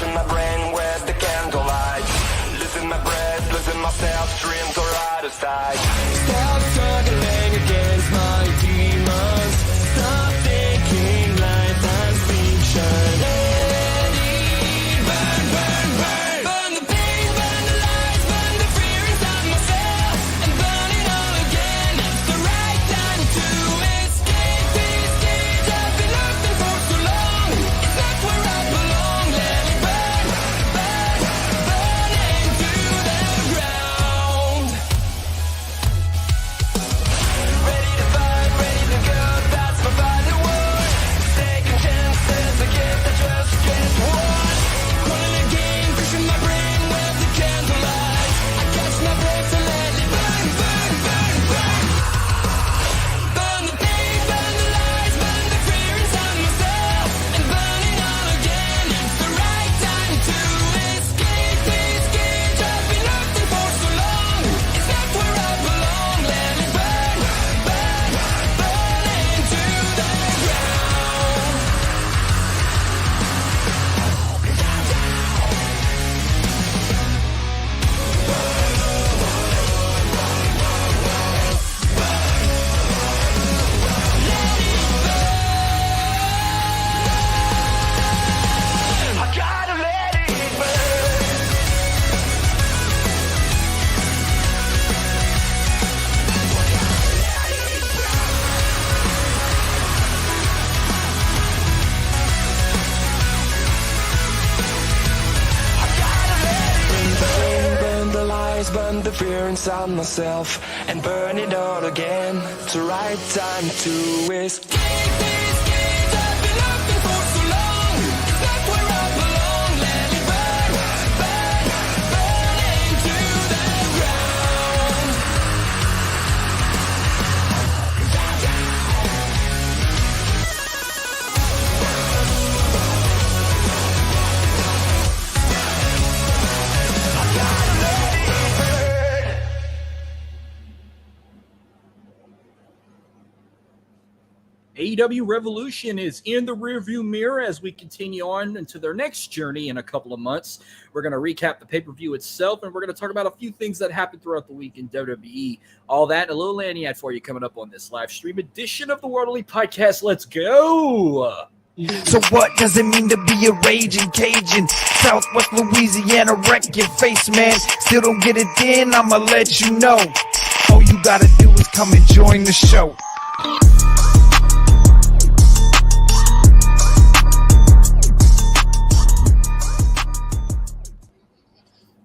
crushing my brain with the candlelight. Losing my breath, losing myself, dreams are out of sight. Stop struggling against my demons. Stop thinking life has fiction. Let it burn, burn, burn. Burn the pain, burn the lies, burn the fear inside myself, and burn it all again. It's the right time to escape this cage I've been locked in for so long. It's not where I belong. Let it burn, burn, burn into the ground. Ready to fight, ready to go, that's my final word. Taking chances, a gift that just gets one. Running a game, pushing my brain with the candlelight. I catch my breath and let it burn, burn, burn, burn. Burn the pain, burn the lies, burn the fear inside myself, and burn it all again. It's the right time to escape this cage I've been locked in for so long. It's not where I belong. Let it burn, burn, burn into the ground. I gotta let it burn. Burn the lies, burn the fear inside myself, and burn it all again. It's the right time to escape this cage I've been locked in for so long. It's not where I belong. Let it burn, burn, burn into the ground. I gotta let it burn. AEW Revolution is in the rearview mirror as we continue on into their next journey in a couple of months. We're going to recap the pay-per-view itself, and we're going to talk about a few things that happened throughout the week in WWE. All that and a little lanyard for you coming up on this live stream edition of the World Elite Podcast. Let's go! So what does it mean to be a raging Cajun? Southwest Louisiana, wreck your face, man. Still don't get it in, I'ma let you know. All you gotta do is come and join the show.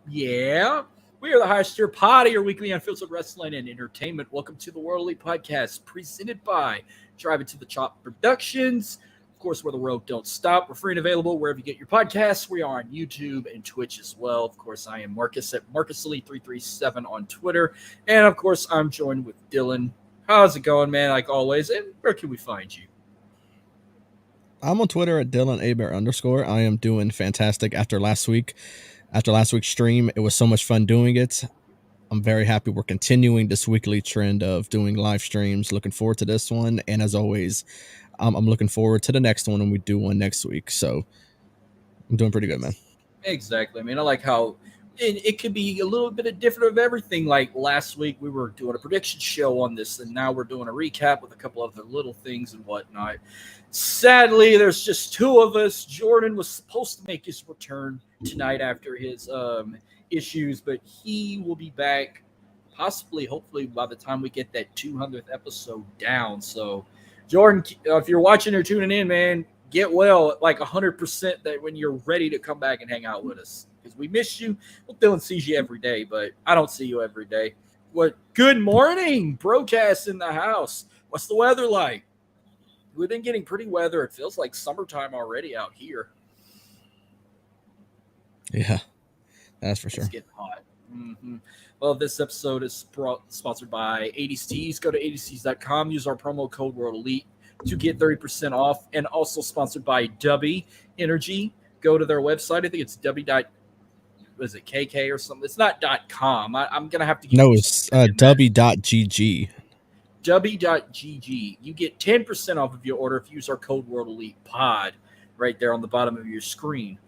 Yeah, we are the highest tier pod, your weekly unfiltered wrestling and entertainment. Welcome to the World Elite Podcast, presented by Drive It to the Chop Productions. Of course, where the road don't stop. We're free and available wherever you get your podcasts. We are on YouTube and Twitch as well. Of course, I am Marcus at MarcusElite337 on Twitter. And of course, I'm joined with Dylan. How's it going, man? Like always. And where can we find you? I'm on Twitter at DylanAbear_. I am doing fantastic after last week. After last week's stream, it was so much fun doing it. I'm very happy we're continuing this weekly trend of doing live streams. Looking forward to this one. And as always, I'm looking forward to the next one when we do one next week. So I'm doing pretty good, man. Exactly. I mean, I like how it could be a little bit of different of everything. Like last week, we were doing a prediction show on this, and now we're doing a recap with a couple other little things and whatnot. Sadly, there's just two of us. Jordan was supposed to make his return tonight after his issues, but he will be back possibly, hopefully, by the time we get that 200th episode down. So, Jordan, if you're watching or tuning in, man, get well like 100% that when you're ready to come back and hang out with us. Because we miss you. Well, Dylan sees you every day, but I don't see you every day. Good morning, broadcast in the house. What's the weather like? We've been getting pretty weather. It feels like summertime already out here. Yeah, that's for sure. It's getting hot. Mm-hmm. Well, this episode is sponsored by 80s Tees. Go to 80stees.com. Use our promo code World Elite to get 30% off. And also sponsored by W Energy. Go to their website. I think it's KK or something? It's not .com. I'm going to have to give it's w.gg. W.gg. You get 10% off of your order if you use our code World Elite Pod right there on the bottom of your screen.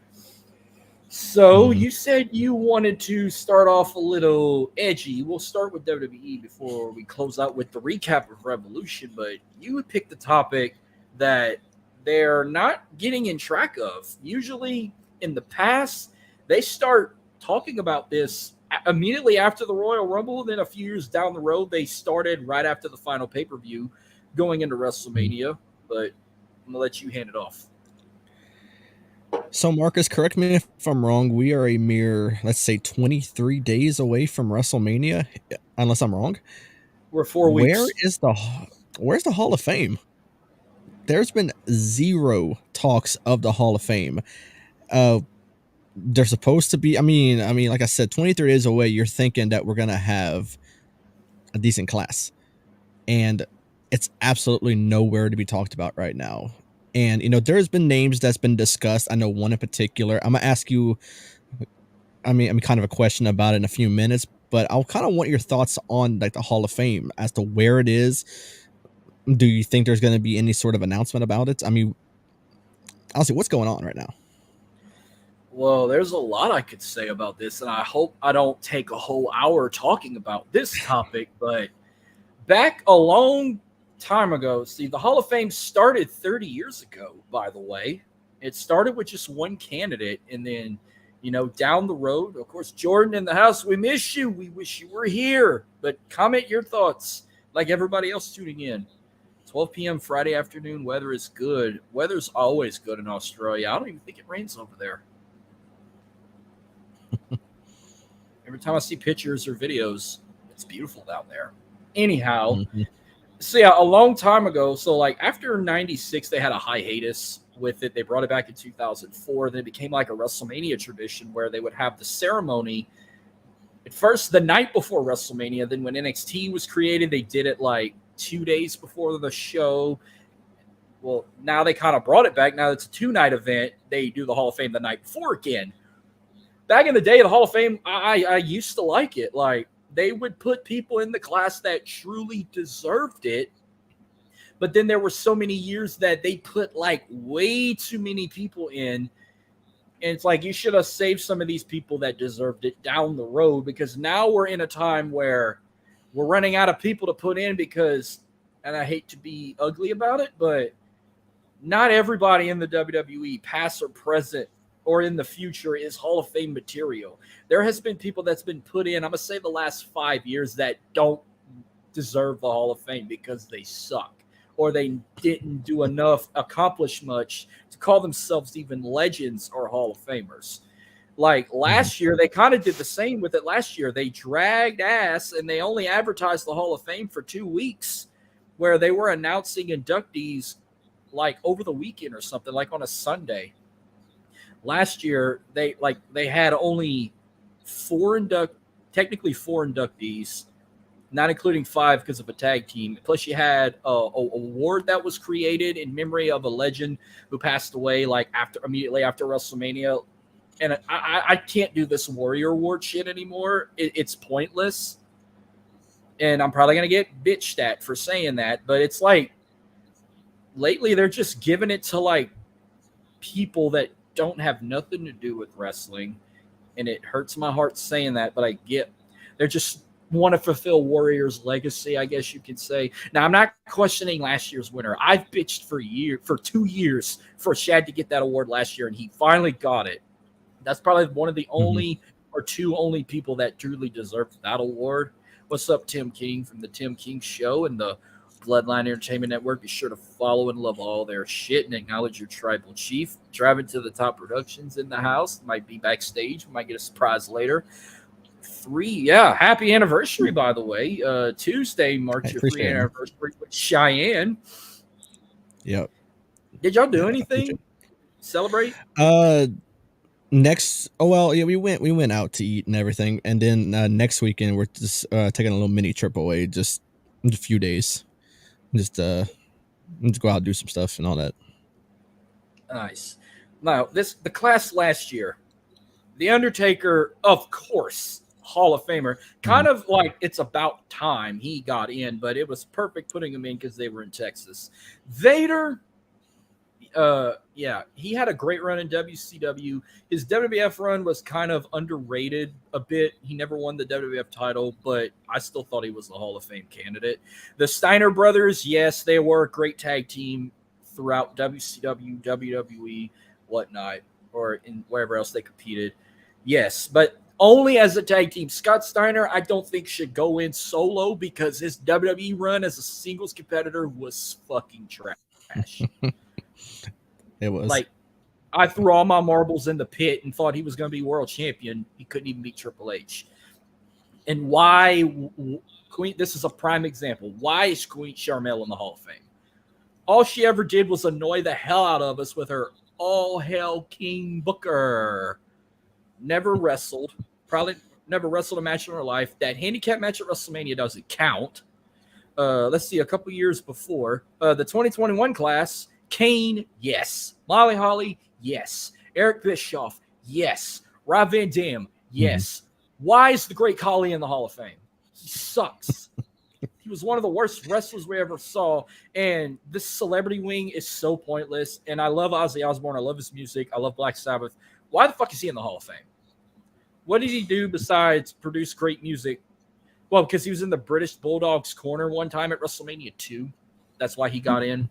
So Mhm. you said you wanted to start off a little edgy. We'll start with WWE before we close out with the recap of Revolution. But you would pick the topic that they're not getting in track of. Usually in the past, they start talking about this immediately after the Royal Rumble. Then a few years down the road, they started right after the final pay per view going into WrestleMania. But I'm going to let you hand it off. So, Marcus, correct me if I'm wrong. We are a mere, let's say, 23 days away from WrestleMania, unless I'm wrong. We're 4 weeks. Where's the Hall of Fame? There's been zero talks of the Hall of Fame. They're supposed to be. I mean, like I said, 23 days away. You're thinking that we're gonna have a decent class, and it's absolutely nowhere to be talked about right now. And there's been names that's been discussed. I know one in particular. I'm gonna ask you. I mean, kind of a question about it in a few minutes, but I'll kind of want your thoughts on like the Hall of Fame as to where it is. Do you think there's going to be any sort of announcement about it? I mean, honestly, what's going on right now? Well, there's a lot I could say about this, and I hope I don't take a whole hour talking about this topic. But back a long time ago, see, the Hall of Fame started 30 years ago, by the way. It started with just one candidate, and then, down the road, of course, Jordan in the house, we miss you. We wish you were here. But comment your thoughts, like everybody else tuning in. 12 p.m. Friday afternoon, weather is good. Weather's always good in Australia. I don't even think it rains over there. Every time I see pictures or videos, it's beautiful down there. Anyhow, Mhm. so yeah, a long time ago. So like after '96, they had a hiatus with it. They brought it back in 2004. Then it became like a WrestleMania tradition where they would have the ceremony at first the night before WrestleMania. Then when NXT was created, they did it like 2 days before the show. Well, now they kind of brought it back. Now it's a 2-night event. They do the Hall of Fame the night before again. Back in the day, the Hall of Fame, I used to like it. Like they would put people in the class that truly deserved it. But then there were so many years that they put like way too many people in. And it's like you should have saved some of these people that deserved it down the road, because now we're in a time where we're running out of people to put in because, and I hate to be ugly about it, but not everybody in the WWE, past or present or in the future, is Hall of Fame material. There has been people that's been put in, I'm going to say the last 5 years, that don't deserve the Hall of Fame because they suck or they didn't do enough, accomplish much to call themselves even legends or Hall of Famers. Like Mhm. last year, they kind of did the same with it last year. They dragged ass and they only advertised the Hall of Fame for 2 weeks, where they were announcing inductees like over the weekend or something, like on a Sunday. Last year, they had only technically four inductees, not including 5 because of a tag team. Plus, you had a award that was created in memory of a legend who passed away like immediately after WrestleMania. And I can't do this Warrior Award shit anymore. It's pointless, and I'm probably gonna get bitched at for saying that. But it's like lately they're just giving it to like people that don't have nothing to do with wrestling, and it hurts my heart saying that, but I get they're just want to fulfill Warrior's legacy, I guess you could say. Now, I'm not questioning last year's winner. I've bitched for 2 years for Shad to get that award last year, and he finally got it. That's probably one of the Mhm. only or two only people that truly deserved that award. What's up, Tim King from the Tim King Show and the Bloodline Entertainment Network? Be sure to follow and love all their shit and acknowledge your tribal chief. Driving to the Top Productions in the house. Might be backstage. We might get a surprise later. 3, yeah. Happy anniversary, by the way. Tuesday I marks your 3 appreciate it, man. anniversary with Cheyenne. Yep. Did y'all do Yeah, I appreciate anything? Celebrate? it. Next, oh well, yeah, we went out to eat and everything, and then next weekend we're just taking a little mini trip away, just a few days, just go out and do some stuff and all that. Nice. Now, the class last year, The Undertaker, of course, Hall of Famer. Mhm. Kind of like it's about time he got in, but it was perfect putting him in because they were in Texas. Vader, Yeah, he had a great run in WCW. His WWF run was kind of underrated a bit. He never won the WWF title, but I still thought he was the Hall of Fame candidate. The Steiner brothers, yes, they were a great tag team throughout WCW, WWE, whatnot, or in wherever else they competed. Yes, but only as a tag team. Scott Steiner, I don't think should go in solo because his WWE run as a singles competitor was fucking trash. It was. Like, I threw all my marbles in the pit and thought he was going to be world champion. He couldn't even beat Triple H. And why Queen? This is a prime example. Why is Queen Charmel in the Hall of Fame? All she ever did was annoy the hell out of us with her all hell King Booker. Never wrestled. Probably never wrestled a match in her life. That handicap match at WrestleMania doesn't count. Let's see, a couple years before the 2021 class. Kane, yes. Molly Holly, yes. Eric Bischoff, yes. Rob Van Dam, yes. Why is the Great Khali in the Hall of Fame? He sucks. He was one of the worst wrestlers we ever saw. And this celebrity wing is so pointless. And I love Ozzy Osbourne. I love his music. I love Black Sabbath. Why the fuck is he in the Hall of Fame? What did he do besides produce great music? Well, because he was in the British Bulldogs corner one time at WrestleMania 2. That's why he got in.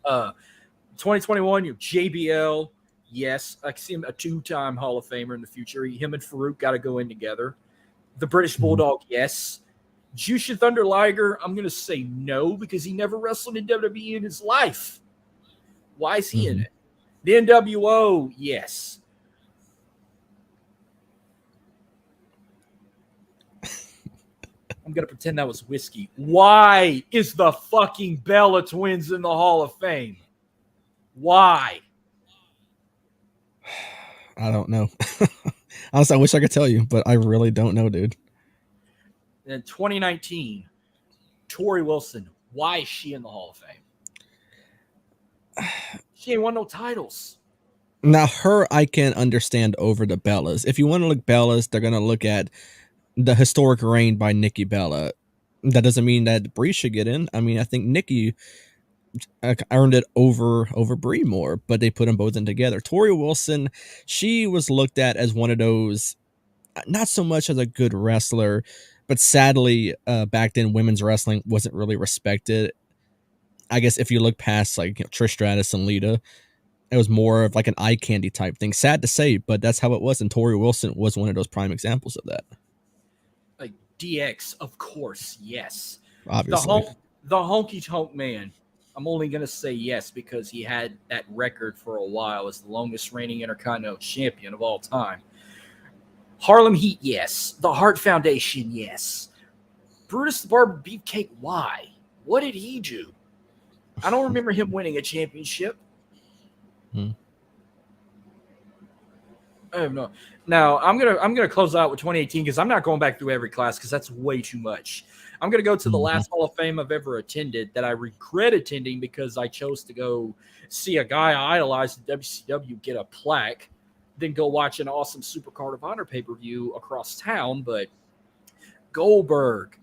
2021, you JBL, yes. I can see him a two-time Hall of Famer in the future. Him and Farouk got to go in together. The British Bulldog, yes. Jushin Thunder Liger, I'm going to say no because he never wrestled in WWE in his life. Why is he in it? The NWO, yes. I'm going to pretend that was whiskey. Why is the fucking Bella Twins in the Hall of Fame? Why? I don't know. Honestly, I wish I could tell you, but I really don't know, dude. In 2019, Tori Wilson. Why is she in the Hall of Fame? She ain't won no titles. Now, her I can understand over the Bellas. If you want to look Bellas, they're going to look at the historic reign by Nikki Bella. That doesn't mean that Brie should get in. I mean, I think Nikki earned it over Brie more, but they put them both in together. Tori Wilson, she was looked at as one of those, not so much as a good wrestler, but sadly, back then women's wrestling wasn't really respected. I guess if you look past like Trish Stratus and Lita, it was more of like an eye candy type thing. Sad to say, but that's how it was. And Tori Wilson was one of those prime examples of that. Like DX, of course, yes. Obviously. The honky tonk man. I'm only going to say yes because he had that record for a while as the longest reigning Intercontinental Champion of all time. Harlem Heat, yes. The Hart Foundation, yes. Brutus the Barber Beefcake, why? What did he do? I don't remember him winning a championship. I have no. Now I'm gonna close out with 2018 because I'm not going back through every class because that's way too much. I'm gonna go to the last Hall of Fame I've ever attended that I regret attending because I chose to go see a guy I idolized in WCW get a plaque, then go watch an awesome Supercard of Honor pay-per-view across town. But Goldberg,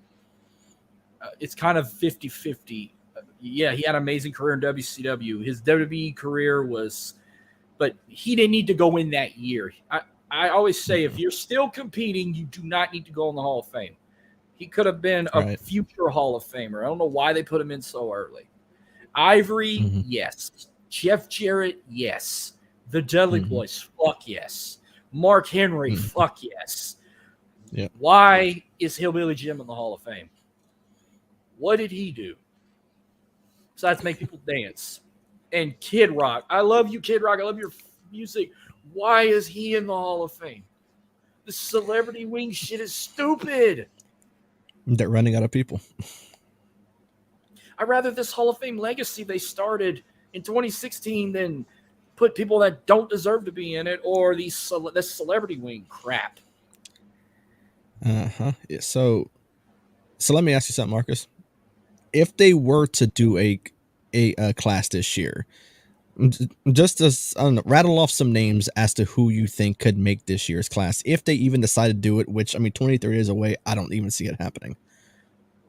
it's kind of 50-50. Yeah, he had an amazing career in WCW. His WWE career was, but he didn't need to go in that year. I always say if you're still competing, you do not need to go in the Hall of Fame. He could have been a future Hall of Famer. I don't know why they put him in so early. Ivory, yes. Jeff Jarrett, yes. The Dudley Boys, fuck yes. Mark Henry, fuck yes. Yeah. Why is Hillbilly Jim in the Hall of Fame? What did he do? Besides make people dance. And Kid Rock. I love you, Kid Rock. I love your music. Why is he in the Hall of Fame? The celebrity wing shit is stupid. They're running out of people. I'd rather this Hall of Fame legacy they started in 2016 than put people that don't deserve to be in it or this celebrity wing crap. Yeah, so let me ask you something, Marcus. If they were to do a class this year, just as I don't know, rattle off some names as to who you think could make this year's class, if they even decide to do it, which I mean 23 days away, I don't even see it happening.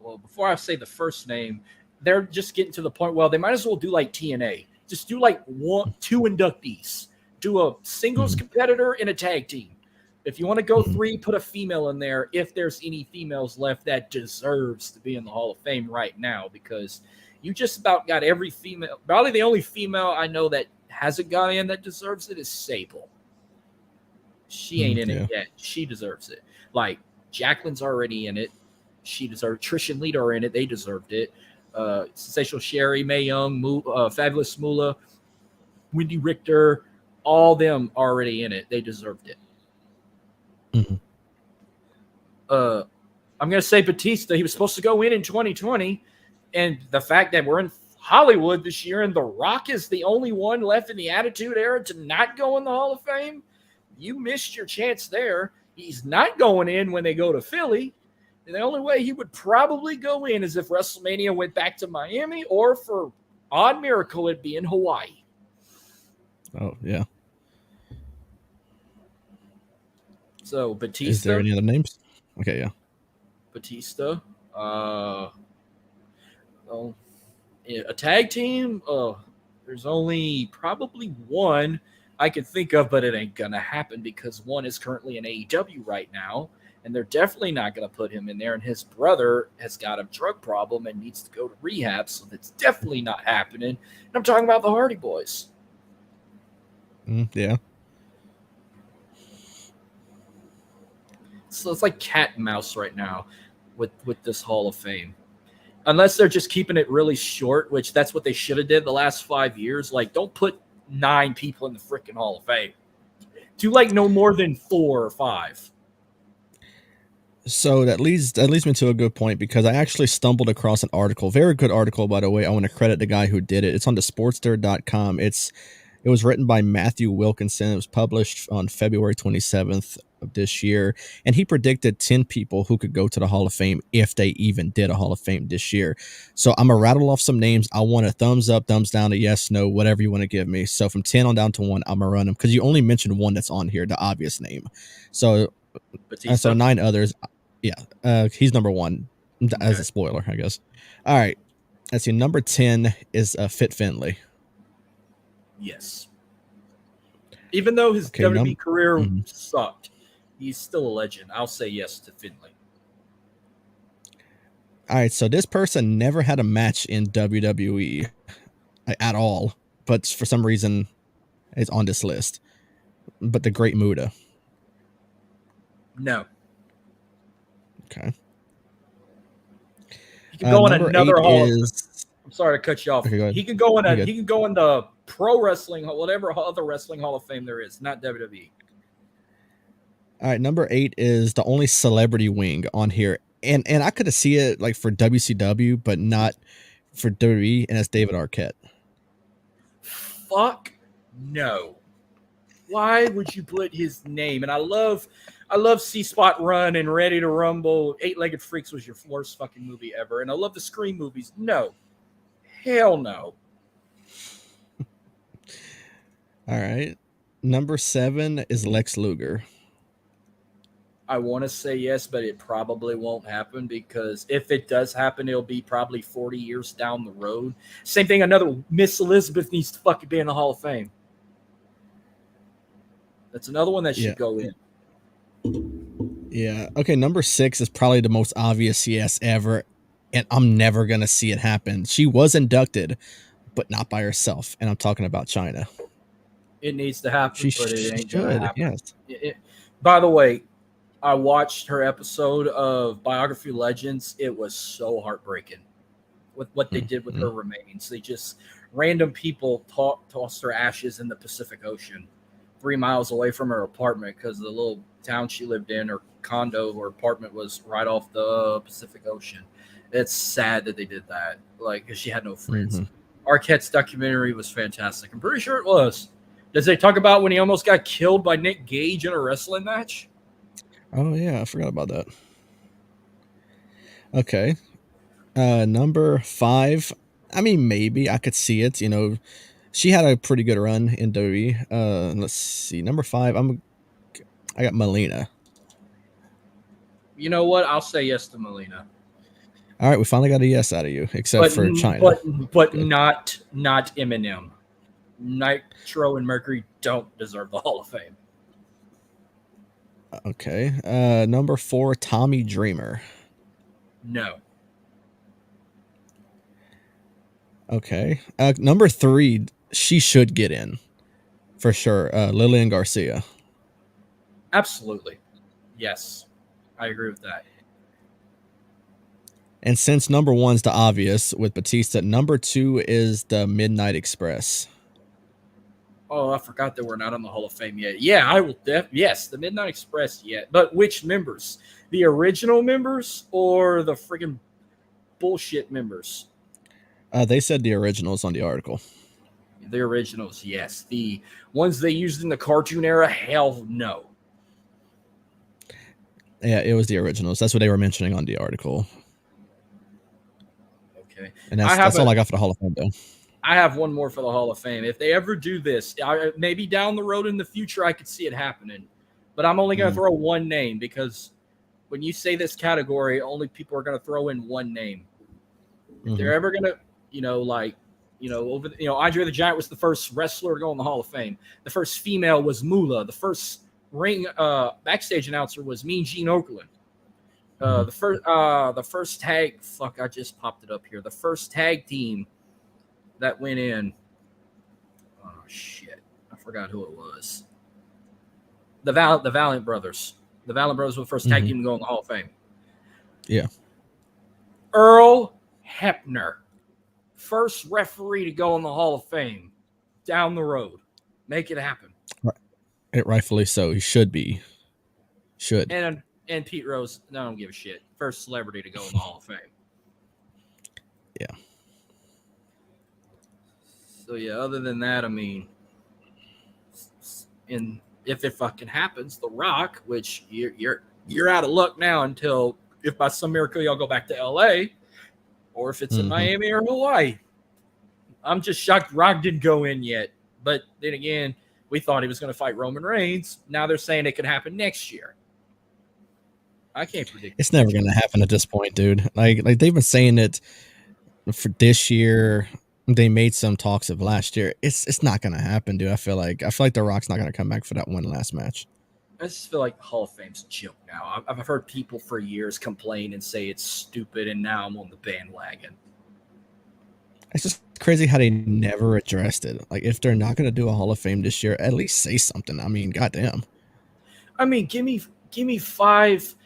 Well, before I say the first name, they're just getting to the point, well, they might as well do like TNA. Just do like two inductees. Do a singles competitor and a tag team. If you want to go three, put a female in there if there's any females left that deserves to be in the Hall of Fame right now, because you just about got every female. Probably the only female I know that hasn't got in that deserves it is Sable. She ain't in it yet. She deserves it. Like, Jacqueline's already in it. She deserved it. Trish and Lita are in it. They deserved it. Sensational Sherry, Mae Young, Fabulous Moolah, Wendy Richter, all them already in it. They deserved it. I'm going to say Batista. He was supposed to go in 2020, and the fact that we're in Hollywood this year and The Rock is the only one left in the Attitude Era to not go in the Hall of Fame, you missed your chance there. He's not going in when they go to Philly. And the only way he would probably go in is if WrestleMania went back to Miami, or for odd miracle, it'd be in Hawaii. Oh, yeah. So, Batista. Is there any other names? Okay, yeah. Batista. A tag team. There's only probably one I could think of, but it ain't gonna happen because one is currently in AEW right now, and they're definitely not gonna put him in there. And his brother has got a drug problem and needs to go to rehab, so that's definitely not happening. And I'm talking about the Hardy Boys. Yeah. So it's like cat and mouse right now with this Hall of Fame. Unless they're just keeping it really short, which that's what they should have did the last 5 years. Like, don't put 9 people in the freaking Hall of Fame. Do like no more than 4 or 5. So that leads me to a good point, because I actually stumbled across an article, very good article, by the way. I want to credit the guy who did it. It's on the sportster.com. It was written by Matthew Wilkinson. It was published on February 27th of this year. And he predicted 10 people who could go to the Hall of Fame if they even did a Hall of Fame this year. So I'm going to rattle off some names. I want a thumbs up, thumbs down, a yes, no, whatever you want to give me. So from 10 on down to 1, I'm going to run them, because you only mentioned one that's on here, the obvious name. So, so 9 others. Yeah, he's number 1 as a spoiler, I guess. All right. Let's see. Number 10 is Fit Finlay. Yes. Even though his WWE career sucked, he's still a legend. I'll say yes to Finlay. All right, so this person never had a match in WWE at all, but for some reason is on this list. But the Great Muta. No. Okay. He can go in another Hall. I'm sorry to cut you off. Okay, he can go in he can go in the pro wrestling, whatever other wrestling Hall of Fame there is, not WWE. All right, number 8 is the only celebrity wing on here, and I could see it like for WCW, but not for WWE, and that's David Arquette. Fuck no. Why would you put his name? And I love C-Spot Run and Ready to Rumble. 8-Legged Freaks was your worst fucking movie ever. And I love the Scream movies. No. Hell no. All right. Number 7 is Lex Luger. I want to say yes, but it probably won't happen, because if it does happen, it'll be probably 40 years down the road. Same thing, another Miss Elizabeth needs to fucking be in the Hall of Fame. That's another one that should go in. Yeah. Okay, number 6 is probably the most obvious yes ever, and I'm never going to see it happen. She was inducted, but not by herself, and I'm talking about China. It needs to happen, but it ain't going to happen. Yes. By the way, I watched her episode of Biography Legends. It was so heartbreaking with what they did with her remains. They just, random people tossed her ashes in the Pacific Ocean 3 miles away from her apartment, because the little town she lived in, or condo or apartment, was right off the Pacific Ocean. It's sad that they did that, like, because she had no friends. Arquette's documentary was fantastic. I'm pretty sure it was. Does they talk about when he almost got killed by Nick Gage in a wrestling match? Oh, yeah, I forgot about that. Okay. Number 5, I mean, maybe I could see it. You know, she had a pretty good run in WWE. Let's see. Number 5, I got Melina. You know what? I'll say yes to Melina. All right, we finally got a yes out of you, except for China. But not Eminem. Nitro and Mercury don't deserve the Hall of Fame. Okay. Number 4, Tommy Dreamer. No. Okay. Number 3, she should get in for sure. Lillian Garcia. Absolutely. Yes. I agree with that. And since number 1's the obvious with Batista, number 2 is the Midnight Express. Oh, I forgot that we're not on the Hall of Fame yet. Yeah, I will. Yes, the Midnight Express yet. But which members? The original members or the freaking bullshit members? They said the originals on the article. The originals, yes. The ones they used in the cartoon era, hell no. Yeah, it was the originals. That's what they were mentioning on the article. Okay. And that's all I got for the Hall of Fame, though. I have one more for the Hall of Fame. If they ever do this, maybe down the road in the future, I could see it happening. But I'm only going to throw one name because when you say this category, only people are going to throw in one name. If they're ever going to, Andre the Giant was the first wrestler to go in the Hall of Fame. The first female was Moolah. The first ring backstage announcer was Mean Gene Okerlund. The first tag, I just popped it up here. The first tag team that went in. Oh shit! I forgot who it was. The Valiant Brothers. The Valiant Brothers were the first tag team to go in the Hall of Fame. Yeah. Earl Hebner, first referee to go in the Hall of Fame. Down the road, make it happen. It rightfully so. He should be. Should. And Pete Rose. I don't give a shit. First celebrity to go in the Hall of Fame. Yeah. So yeah, other than that, I mean, if it fucking happens, The Rock, which you're out of luck now until if by some miracle y'all go back to LA, or if it's in Miami or Hawaii. I'm just shocked Rock didn't go in yet. But then again, we thought he was going to fight Roman Reigns. Now they're saying it could happen next year. I can't predict. It's never going to happen at this point, dude. Like they've been saying it for this year. They made some talks of last year. It's not going to happen, dude. I feel like The Rock's not going to come back for that one last match. I just feel like the Hall of Fame's a joke now. I've heard people for years complain and say it's stupid, and now I'm on the bandwagon. It's just crazy how they never addressed it. Like, if they're not going to do a Hall of Fame this year, at least say something. I mean, goddamn. I mean, give me five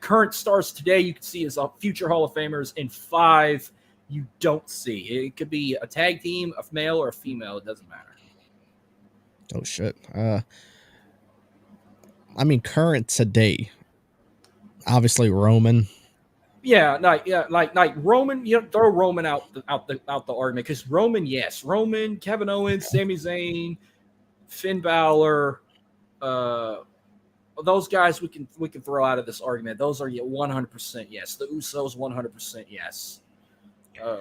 current stars today you can see as future Hall of Famers, and 5 you don't see. It could be a tag team, a male or a female. It doesn't matter. Oh shit. I mean, current today. Obviously, Roman. Yeah, like Roman. You know, throw Roman out the argument because Roman, yes, Roman, Kevin Owens, Sami Zayn, Finn Balor, those guys we can throw out of this argument. Those are 100% yes. The Usos 100% yes. All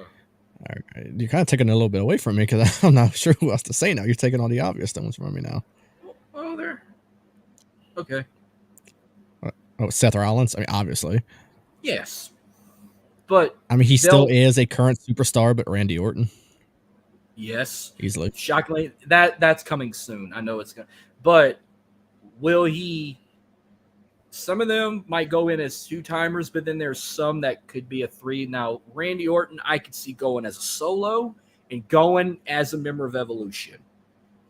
right. You're kind of taking a little bit away from me because I'm not sure who else to say now. You're taking all the obvious ones from me now. Oh, there. Okay. Oh, Seth Rollins. I mean, obviously. Yes. But I mean, he still is a current superstar, but Randy Orton. Yes. Easily. Shockingly, that's coming soon. I know it's going to. But will he? Some of them might go in as 2-timers, but then there's some that could be a 3. Now, Randy Orton, I could see going as a solo and going as a member of Evolution.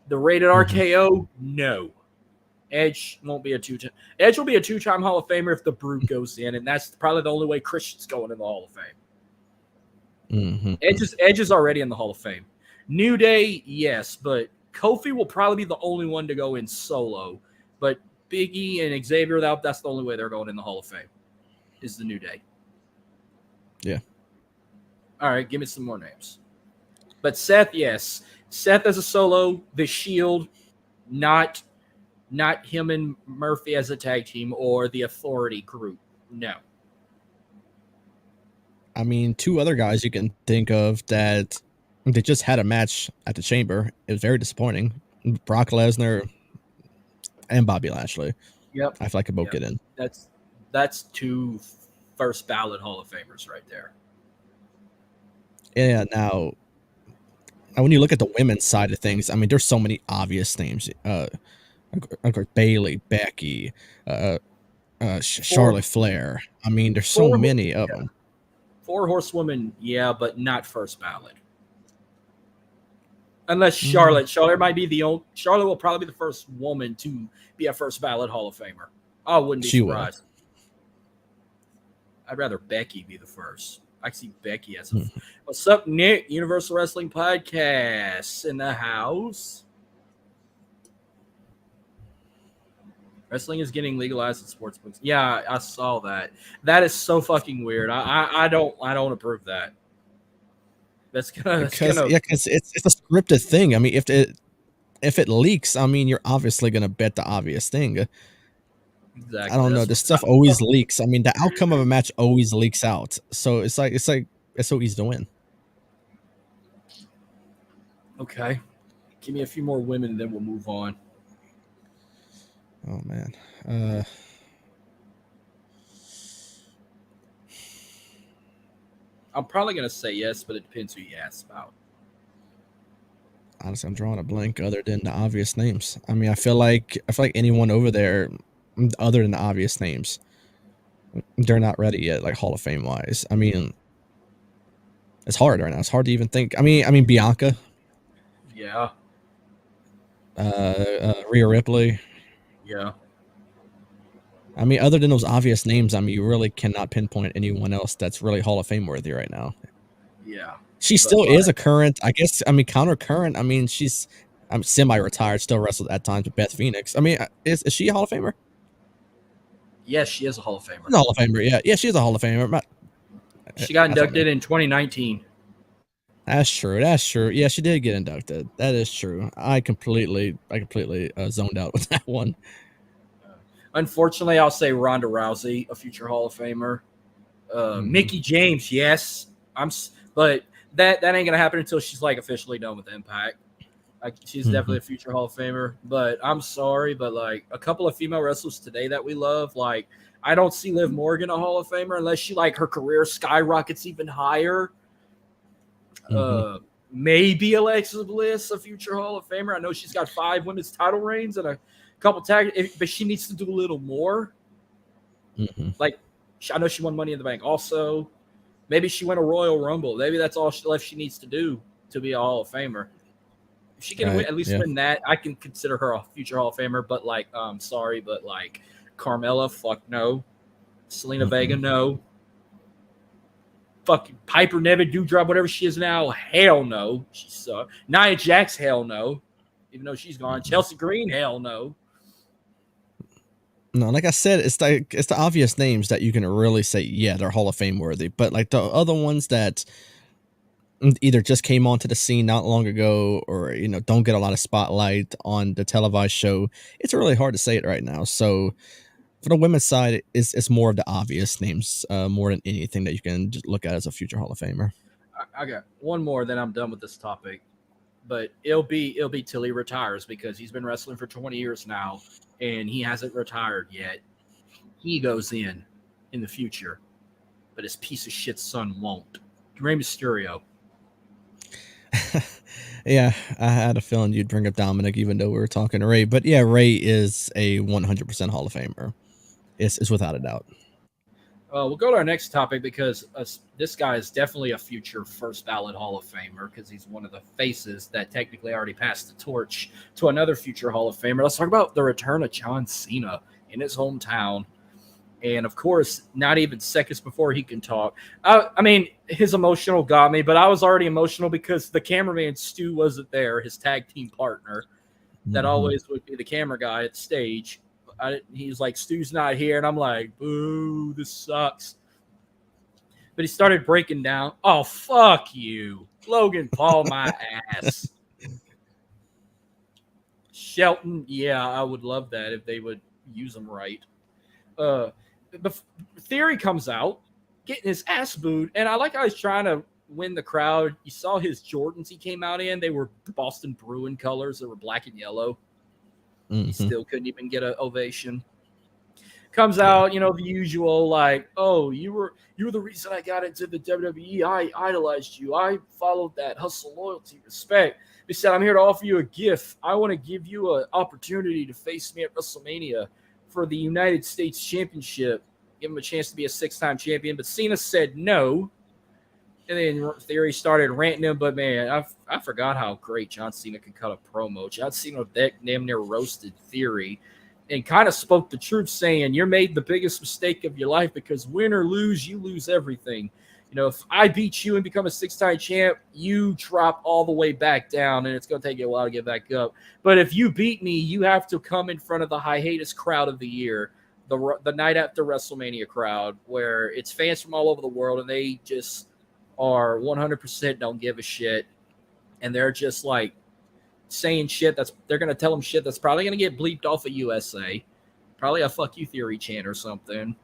The Rated RKO, no. Edge won't be a 2-time. Edge will be a 2-time Hall of Famer if the Brood goes in, and that's probably the only way Christian's going in the Hall of Fame. Edge is already in the Hall of Fame. New Day, yes, but Kofi will probably be the only one to go in solo. But Big E and Xavier, that's the only way they're going in the Hall of Fame, is the New Day. Yeah. All right, give me some more names. But Seth, yes. Seth as a solo, The Shield, not him and Murphy as a tag team or the Authority group. No. I mean, 2 other guys you can think of that they just had a match at the Chamber. It was very disappointing. Brock Lesnar and Bobby Lashley. Yep. I feel like I both get in. That's 2 first ballot Hall of Famers right there. Yeah, now And when you look at the women's side of things, I mean, there's so many obvious names. Bailey, Becky, uh, Four, Charlotte Flair. I mean, there's so four, many of them. four horsewomen, yeah, but not first ballot. Unless Mm, Charlotte might be the only. Charlotte will probably be the first woman to be a first ballot Hall of Famer. I wouldn't be she will. surprised. I'd rather Becky be the first. I see Becky as a. Mhm. What's up, Nick? Universal Wrestling Podcast in the house. Wrestling is getting legalized in sports books. Yeah, I saw that. That is so fucking weird. I don't approve that. That's gonna Because it's a scripted thing. I mean, if it leaks, I mean, you're obviously gonna bet the obvious thing. I exactly. don't know. That's This what. stuff always leaks. I mean, the outcome of a match always leaks out. So it's so easy to win. Okay, give me a few more women, and then we'll move on. Oh man. Uh, I'm probably gonna say yes, but it depends who you ask about. Honestly, I'm drawing a blank other than the obvious names. I mean, I feel like anyone over there, other than the obvious names, they're not ready yet, like Hall of Fame wise. I mean, it's hard right now. It's hard to even think. I mean Bianca, Yeah, Rhea Ripley. yeah. I mean, other than those obvious names, I mean, you really cannot pinpoint anyone else that's really Hall of Fame worthy right now. Yeah, She but still is like, a current, I guess. I mean, counter current. I mean, I'm semi-retired, still wrestled at times with Beth Phoenix. I mean, is she a Hall of Famer? yes, she is a Hall of She's Famer. a Hall of Famer. Yeah, she's a Hall of Famer. She got I thought inducted maybe in 2019. that's true. That's true. Yeah, she did get inducted. That is true. I completely zoned out with that one. Unfortunately, I'll say Ronda Rousey, a future Hall of Famer. Mhm, Mickey James, yes. But that ain't gonna happen until she's like officially done with Impact. Like, she's definitely mhm. a future Hall of Famer. But I'm sorry, but like a couple of female wrestlers today that we love, like I don't see Liv Morgan a Hall of Famer unless she like her career skyrockets even higher. Mhm. Maybe Alexa Bliss, a future Hall of Famer. I know she's got 5 women's title reigns and a couple tag, but she needs to do a little more. Mhm. Like, I know she won Money in the Bank. Also, maybe she won a Royal Rumble. Maybe that's all she needs to do to be a Hall of Famer. If she can Right. at least Yeah. win that, I can consider her a future Hall of Famer. But like, sorry, but like Carmella, fuck no. Selena Vega, Mhm. no. Fucking Piper Niven, Doudrop, whatever she is now, hell no. She sucks. Nia Jax, hell no. Even though she's gone. Mhm. Chelsea Green, hell no. No, like I said, it's the obvious names that you can really say, yeah, they're Hall of Fame worthy. But like the other ones that either just came onto the scene not long ago, or don't get a lot of spotlight on the televised show, it's really hard to say it right now. So for the women's side, it's more of the obvious names, more than anything that you can just look at as a future Hall of Famer. I got one more, then I'm done with this topic. But it'll be till he retires because he's been wrestling for 20 years now and he hasn't retired yet. He goes in the future, but his piece of shit son won't. Rey Mysterio. Yeah, I had a feeling you'd bring up Dominic, even though we were talking to Ray. But yeah, Ray is a 100% Hall of Famer. It's without a doubt. We'll go to our next topic because this guy is definitely a future first ballot Hall of Famer because he's one of the faces that technically already passed the torch to another future Hall of Famer. Let's talk about the return of John Cena in his hometown. And of course, not even seconds before he can talk. I mean, his emotional got me, but I was already emotional because the cameraman Stu wasn't there, his tag team partner that Mhm. always would be the camera guy at stage. He's like, Stu's not here. And I'm like, boo, this sucks. But he started breaking down. Oh, fuck you. Logan Paul, my ass. Shelton, yeah, I would love that if they would use him right. The theory comes out, getting his ass booed. And I like how he's trying to win the crowd. You saw his Jordans he came out in. They were Boston Bruin colors. They were black and yellow. He Mhm. still couldn't even get an ovation. Comes out, the usual like, oh, you were the reason I got into the WWE. I idolized you. I followed that hustle, loyalty, respect. He said, I'm here to offer you a gift. I want to give you an opportunity to face me at WrestleMania for the United States Championship. Give him a chance to be a 6-time champion. But Cena said no. And then Theory started ranting him. But, man, I forgot how great John Cena could cut a promo. John Cena damn near roasted Theory and kind of spoke the truth, saying, you're made the biggest mistake of your life because win or lose, you lose everything. If I beat you and become a 6-time champ, you drop all the way back down, and it's going to take you a while to get back up. But if you beat me, you have to come in front of the hiatus crowd of the year, the night after WrestleMania crowd, where it's fans from all over the world, and they just are 100% don't give a shit, and they're just like saying shit they're going to tell them shit that's probably going to get bleeped off of USA, probably a fuck you Theory chant or something.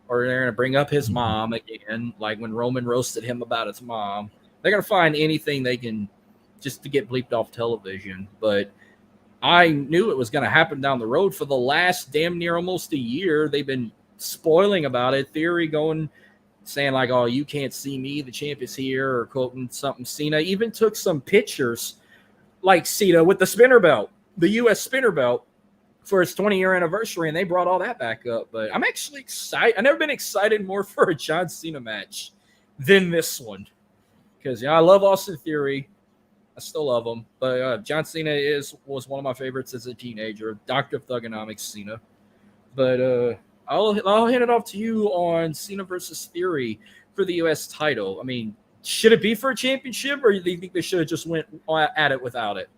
Or they're going to bring up his mom again, like when Roman roasted him about his mom. They're going to find anything they can just to get bleeped off television. But I knew it was going to happen down the road. For the last damn near almost a year, they've been spoiling about it. Theory saying like, oh, you can't see me, the champ is here, or quoting something. Cena even took some pictures like Cena with the spinner belt, the U.S. spinner belt, for his 20-year anniversary, and they brought all that back up. But I'm actually excited. I've never been excited more for a John Cena match than this one. Because, I love Austin Theory. I still love him. But John Cena was one of my favorites as a teenager. Doctor of Thugonomics Cena. But I'll hand it off to you on Cena versus Theory for the U.S. title. I mean, should it be for a championship, or do you think they should have just went at it without it?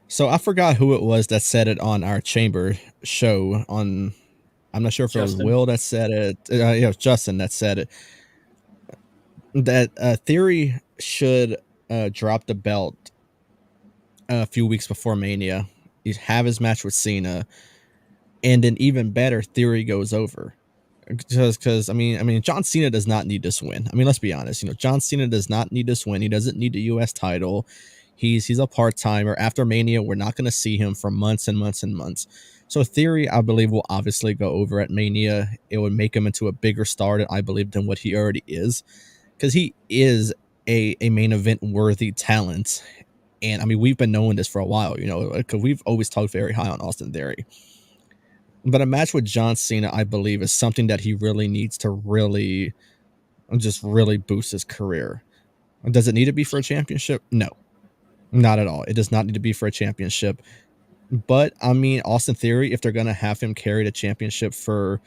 So I forgot who it was that said it on our chamber show. I'm not sure if Justin. it was Will that said it. It was Justin that said it. That Theory should drop the belt a few weeks before Mania. You have his match with Cena, and then even better, Theory goes over. Because I mean, John Cena does not need this win. I mean, let's be honest. John Cena does not need this win. He doesn't need the U.S. title. He's a part-timer. After Mania, we're not going to see him for months and months and months. So Theory, I believe, will obviously go over at Mania. It would make him into a bigger star, I believe, than what he already is. Because he is a main event worthy talent. And I mean, we've been knowing this for a while, because we've always talked very high on Austin Theory. But a match with John Cena, I believe, is something that he really needs to really boost his career. Does it need to be for a championship? No. Not at all. It does not need to be for a championship. But I mean, Austin Theory, if they're gonna have him carry the championship for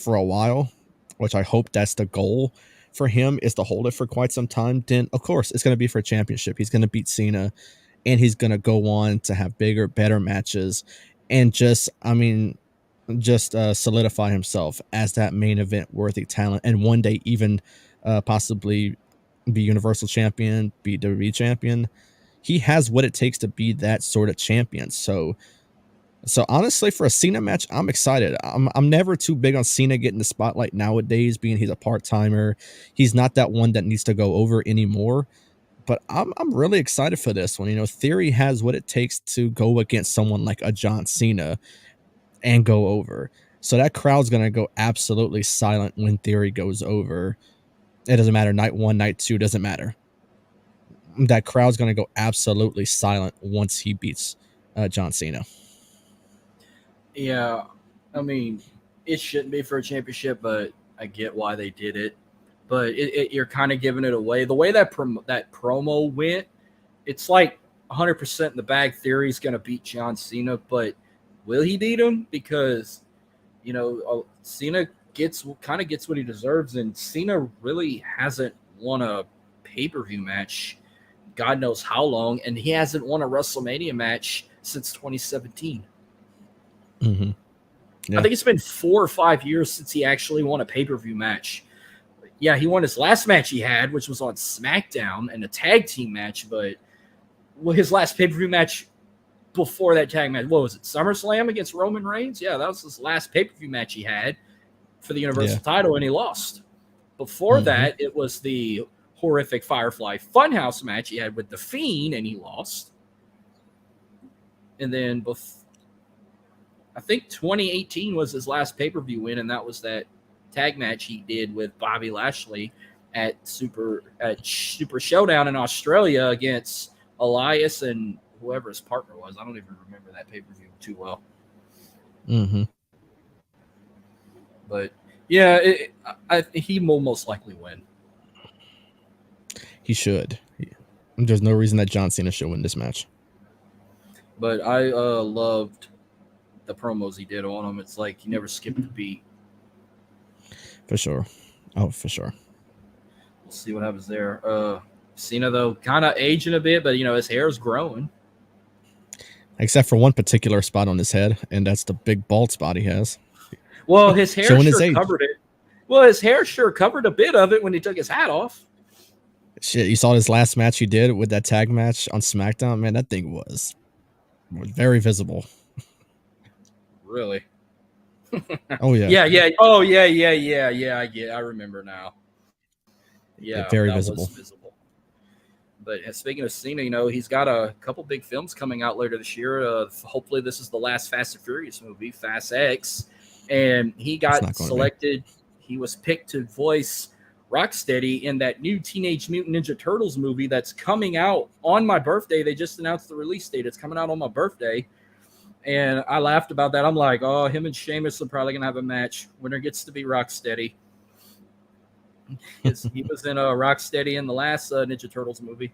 a while, which I hope that's the goal for him, is to hold it for quite some time, then of course it's gonna be for a championship. He's gonna beat Cena, and he's gonna go on to have bigger, better matches, and just solidify himself as that main event worthy talent, and one day even possibly be Universal Champion, be WWE Champion. He has what it takes to be that sort of champion. So honestly, for a Cena match, I'm excited. I'm never too big on Cena getting the spotlight nowadays, being he's a part-timer. He's not that one that needs to go over anymore. But I'm really excited for this one. Theory has what it takes to go against someone like a John Cena and go over. So that crowd's going to go absolutely silent when Theory goes over. It doesn't matter. Night 1, night 2, doesn't matter. That crowd's going to go absolutely silent once he beats John Cena. Yeah, I mean, it shouldn't be for a championship, but I get why they did it. But you're kind of giving it away. The way that promo went, it's like 100% in the bag. Theory's going to beat John Cena, but will he beat him? Because, Cena gets what he deserves, and Cena really hasn't won a pay-per-view match God knows how long, and he hasn't won a WrestleMania match since 2017. Mm-hmm. Yeah. I think it's been 4 or 5 years since he actually won a pay-per-view match. Yeah, he won his last match he had, which was on SmackDown, and a tag team match, but his last pay-per-view match before that tag match, what was it, SummerSlam against Roman Reigns? Yeah, that was his last pay-per-view match he had for the Universal title, and he lost. Before that, it was the horrific Firefly Funhouse match he had with The Fiend, and he lost. And then I think 2018 was his last pay-per-view win, and that was that tag match he did with Bobby Lashley at Super Showdown in Australia against Elias and whoever his partner was. I don't even remember that pay-per-view too well. Mm-hmm. But yeah, he will most likely win. He should. There's no reason that John Cena should win this match. But I loved the promos he did on him. It's like he never skipped a beat. For sure. Oh, for sure. We'll see what happens there. Cena, though, kind of aging a bit, but, his hair is growing. Except for one particular spot on his head, and that's the big bald spot he has. Well, his hair Showing his sure age. covered it. Well, his hair sure covered a bit of it when he took his hat off. Shit, you saw his last match he did with that tag match on SmackDown? Man, that thing was very visible. Really? Oh, yeah. Yeah. Oh, yeah. I remember now. Yeah, Very that visible. was visible. But speaking of Cena, he's got a couple big films coming out later this year. Hopefully, this is the last Fast and Furious movie, Fast X. And he got selected. He was picked to voice Rocksteady in that new Teenage Mutant Ninja Turtles movie that's coming out on my birthday. They just announced the release date. It's coming out on my birthday. And I laughed about that. I'm like, oh, him and Sheamus are probably going to have a match. Winner gets to be Rocksteady. He was in Rocksteady in the last Ninja Turtles movie.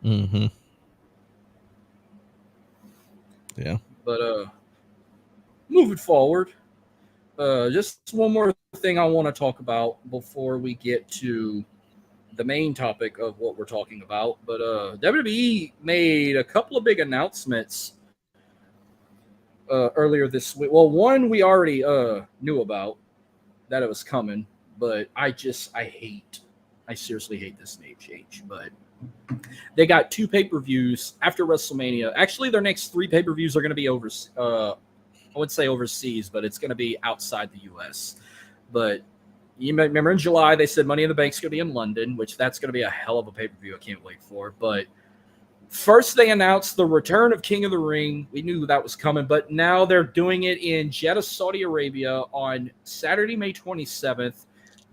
Mm-hmm. Yeah. But moving forward, just one more thing I want to talk about before we get to the main topic of what we're talking about. But WWE made a couple of big announcements earlier this week. Well, one we already knew about, that it was coming. But I seriously hate this name change. But they got 2 pay-per-views after WrestleMania. Actually, their next 3 pay-per-views are going to be I would say overseas, but it's going to be outside the U.S. But you remember in July, they said Money in the Bank's going to be in London, which that's going to be a hell of a pay-per-view. I can't wait for. But first, they announced the return of King of the Ring. We knew that was coming, but now they're doing it in Jeddah, Saudi Arabia on Saturday, May 27th.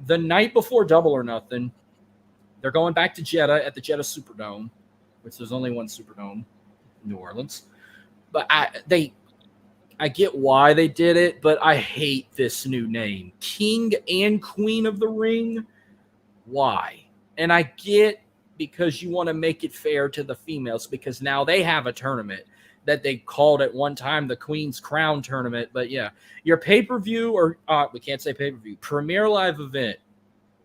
The night before Double or Nothing. They're going back to Jeddah at the Jeddah Superdome, which there's only one Superdome, New Orleans. But I get why they did it, but I hate this new name. King and Queen of the Ring. Why? And I get because you want to make it fair to the females because now they have a tournament that they called at one time the Queen's Crown Tournament. But yeah, your pay-per-view or we can't say pay-per-view, premier live event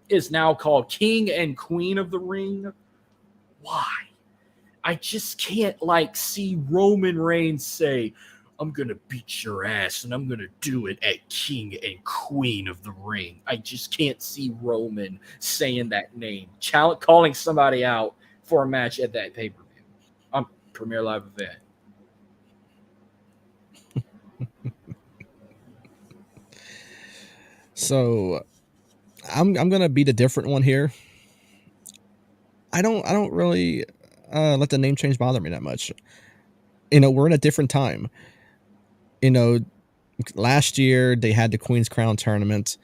is now called King and Queen of the Ring. Why? I just can't see Roman Reigns say, I'm going to beat your ass and I'm going to do it at King and Queen of the Ring. I just can't see Roman saying that name, calling somebody out for a match at that pay-per-view on premier live event. So I'm gonna be the different one here. I don't really let the name change bother me that much. We're in a different time. Last year they had the Queen's Crown tournament.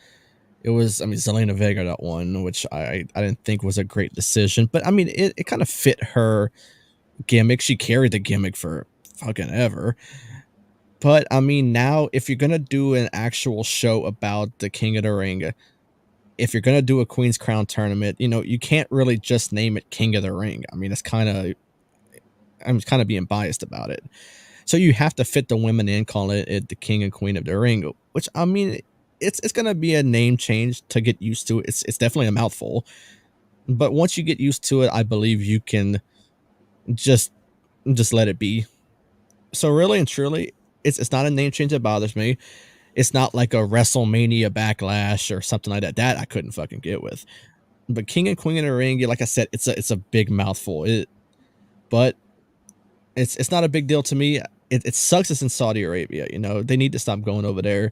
It was, Zelina Vega that won, which I didn't think was a great decision, but it kind of fit her gimmick. She carried the gimmick for fucking ever. But now if you're gonna do an actual show about the King of the Ring, if you're gonna do a Queen's Crown tournament, you can't really just name it King of the Ring. It's I'm kind of being biased about it. So you have to fit the women in, call it the King and Queen of the Ring, which it's gonna be a name change to get used to. It's definitely a mouthful, but once you get used to it, I believe you can just let it be. So really and truly, it's not a name change that bothers me. It's not like a WrestleMania Backlash or something like that. That I couldn't fucking get with. But King and Queen of the Ring, like I said, it's a big mouthful. But it's not a big deal to me. It sucks it's in Saudi Arabia. They need to stop going over there.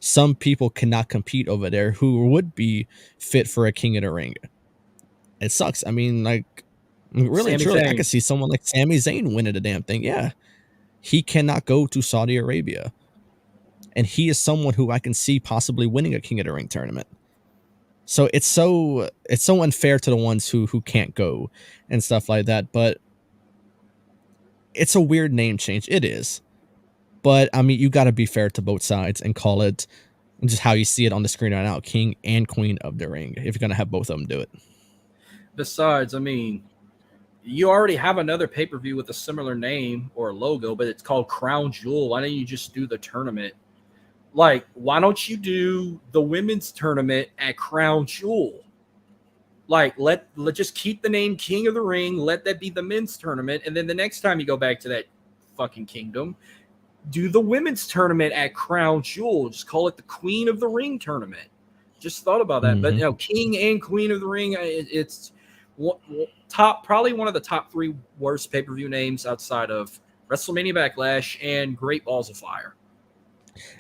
Some people cannot compete over there who would be fit for a King of the Ring. It sucks. Really and truly, I could see someone like Sami Zayn winning the damn thing. Yeah. He cannot go to Saudi Arabia. and he is someone who I can see possibly winning a King of the Ring tournament. So it's so unfair to the ones who can't go and stuff like that. But it's a weird name change. It is. But I mean, you got to be fair to both sides and call it just how you see it on the screen right now, King and Queen of the Ring. If you're gonna have both of them do it. Besides, I mean, you already have another pay-per-view with a similar name or logo, but it's called Crown Jewel. Why don't you just do the tournament? Like, why don't you do the women's tournament at Crown Jewel? Like, let just keep the name King of the Ring. Let that be the men's tournament, and then the next time you go back to that fucking kingdom, do the women's tournament at Crown Jewel. Just call it the Queen of the Ring tournament. Just thought about that, but King and Queen of the Ring, it's probably one of the top 3 worst pay-per-view names outside of WrestleMania Backlash and Great Balls of Fire.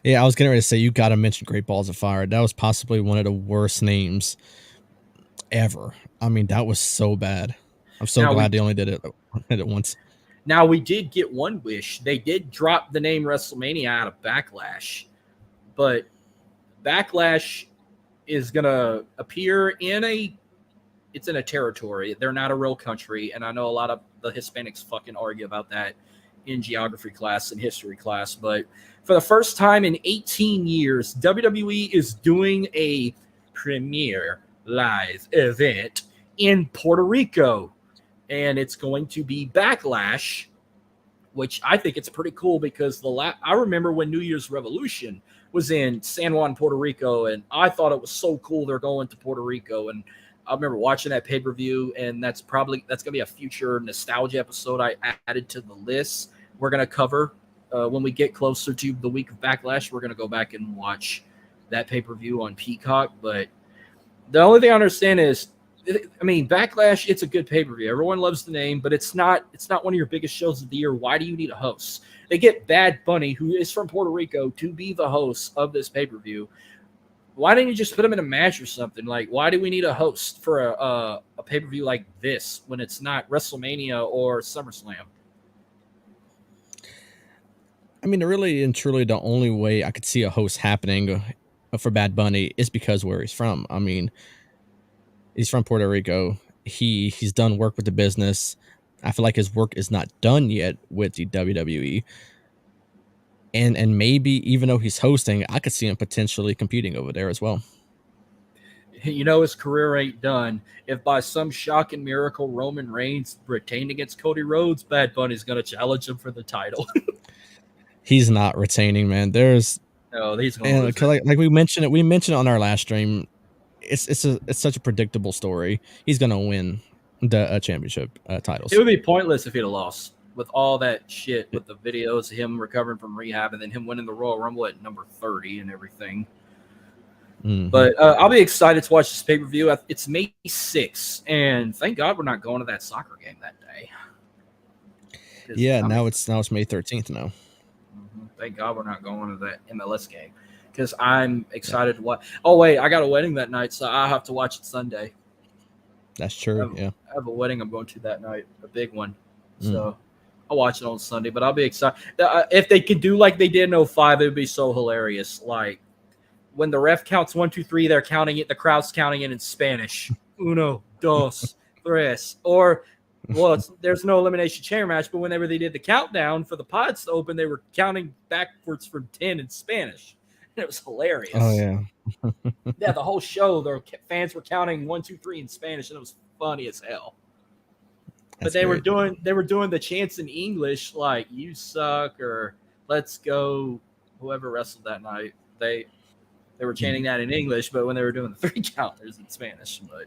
Yeah, I was getting ready to say you got to mention Great Balls of Fire. That was possibly one of the worst names ever. I mean, that was so bad. I'm so glad they only did it once. Now, we did get one wish. They did drop the name WrestleMania out of Backlash, but Backlash is going to appear in a territory. They're not a real country, and I know a lot of the Hispanics fucking argue about that in geography class and history class, but for the first time in 18 years, WWE is doing a premiere live event in Puerto Rico. And it's going to be Backlash, which I think it's pretty cool because I remember when New Year's Revolution was in San Juan, Puerto Rico, and I thought it was so cool they're going to Puerto Rico. And I remember watching that pay-per-view, and that's going to be a future nostalgia episode I added to the list. We're going to cover when we get closer to the week of Backlash. We're going to go back and watch that pay-per-view on Peacock. But the only thing I understand is, I mean, Backlash, it's a good pay-per-view. Everyone loves the name, but it's not one of your biggest shows of the year. Why do you need a host? They get Bad Bunny, who is from Puerto Rico, to be the host of this pay-per-view. Why didn't you just put him in a match or something? Like, why do we need a host for a pay-per-view like this when it's not WrestleMania or SummerSlam? I mean, really and truly, the only way I could see a host happening for Bad Bunny is because where he's from. I mean, he's from Puerto Rico. He's done work with the business. I feel like his work is not done yet with the WWE. And maybe even though he's hosting, I could see him potentially competing over there as well. You know, his career ain't done. If by some shocking miracle Roman Reigns retained against Cody Rhodes, Bad Bunny's going to challenge him for the title. He's not retaining, man. He's going to like we mentioned it on our last stream. It's such a predictable story. He's going to win the championship titles. It would be pointless if he'd have lost with all that shit with the videos of him recovering from rehab and then him winning the Royal Rumble at number 30 and everything. Mm-hmm. But I'll be excited to watch this pay-per-view. It's May 6th, and thank God we're not going to that soccer game that day. Yeah, now it's May 13th now. Mm-hmm. Thank God we're not going to that MLS game because I'm excited to watch. Oh, wait, I got a wedding that night, so I'll have to watch it Sunday. That's true, I have a wedding I'm going to that night, a big one. So I'll watch it on Sunday, but I'll be excited. If they could do like they did in 2005, it would be so hilarious. Like, when the ref counts 1, 2, 3, they're counting it. The crowd's counting it in Spanish. Uno, dos, tres. Or, well, there's no elimination chamber match, but whenever they did the countdown for the pods to open, they were counting backwards from 10 in Spanish. And it was hilarious. Oh yeah. Yeah, the whole show, the fans were counting 1, 2, 3 in Spanish, and it was funny as hell. But they were doing the chants in English, like "You suck" or "Let's go." Whoever wrestled that night, they were chanting that in English, but when they were doing the 3 counters in Spanish. But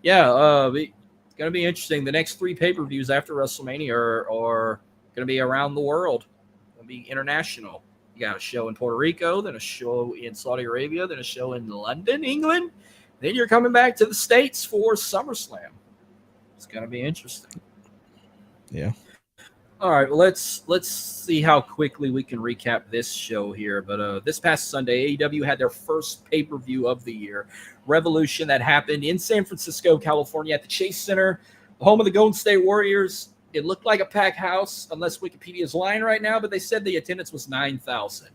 yeah, it's gonna be interesting. The next 3 pay-per-views after WrestleMania are gonna be around the world. Gonna be international. You got a show in Puerto Rico, then a show in Saudi Arabia, then a show in London, England. Then you're coming back to the States for SummerSlam. It's gonna be interesting. Yeah. All right, well, let's see how quickly we can recap this show here. But this past Sunday, AEW had their first pay-per-view of the year, Revolution, that happened in San Francisco, California, at the Chase Center, the home of the Golden State Warriors. It looked like a packed house, unless Wikipedia's lying right now, but they said the attendance was 9,000.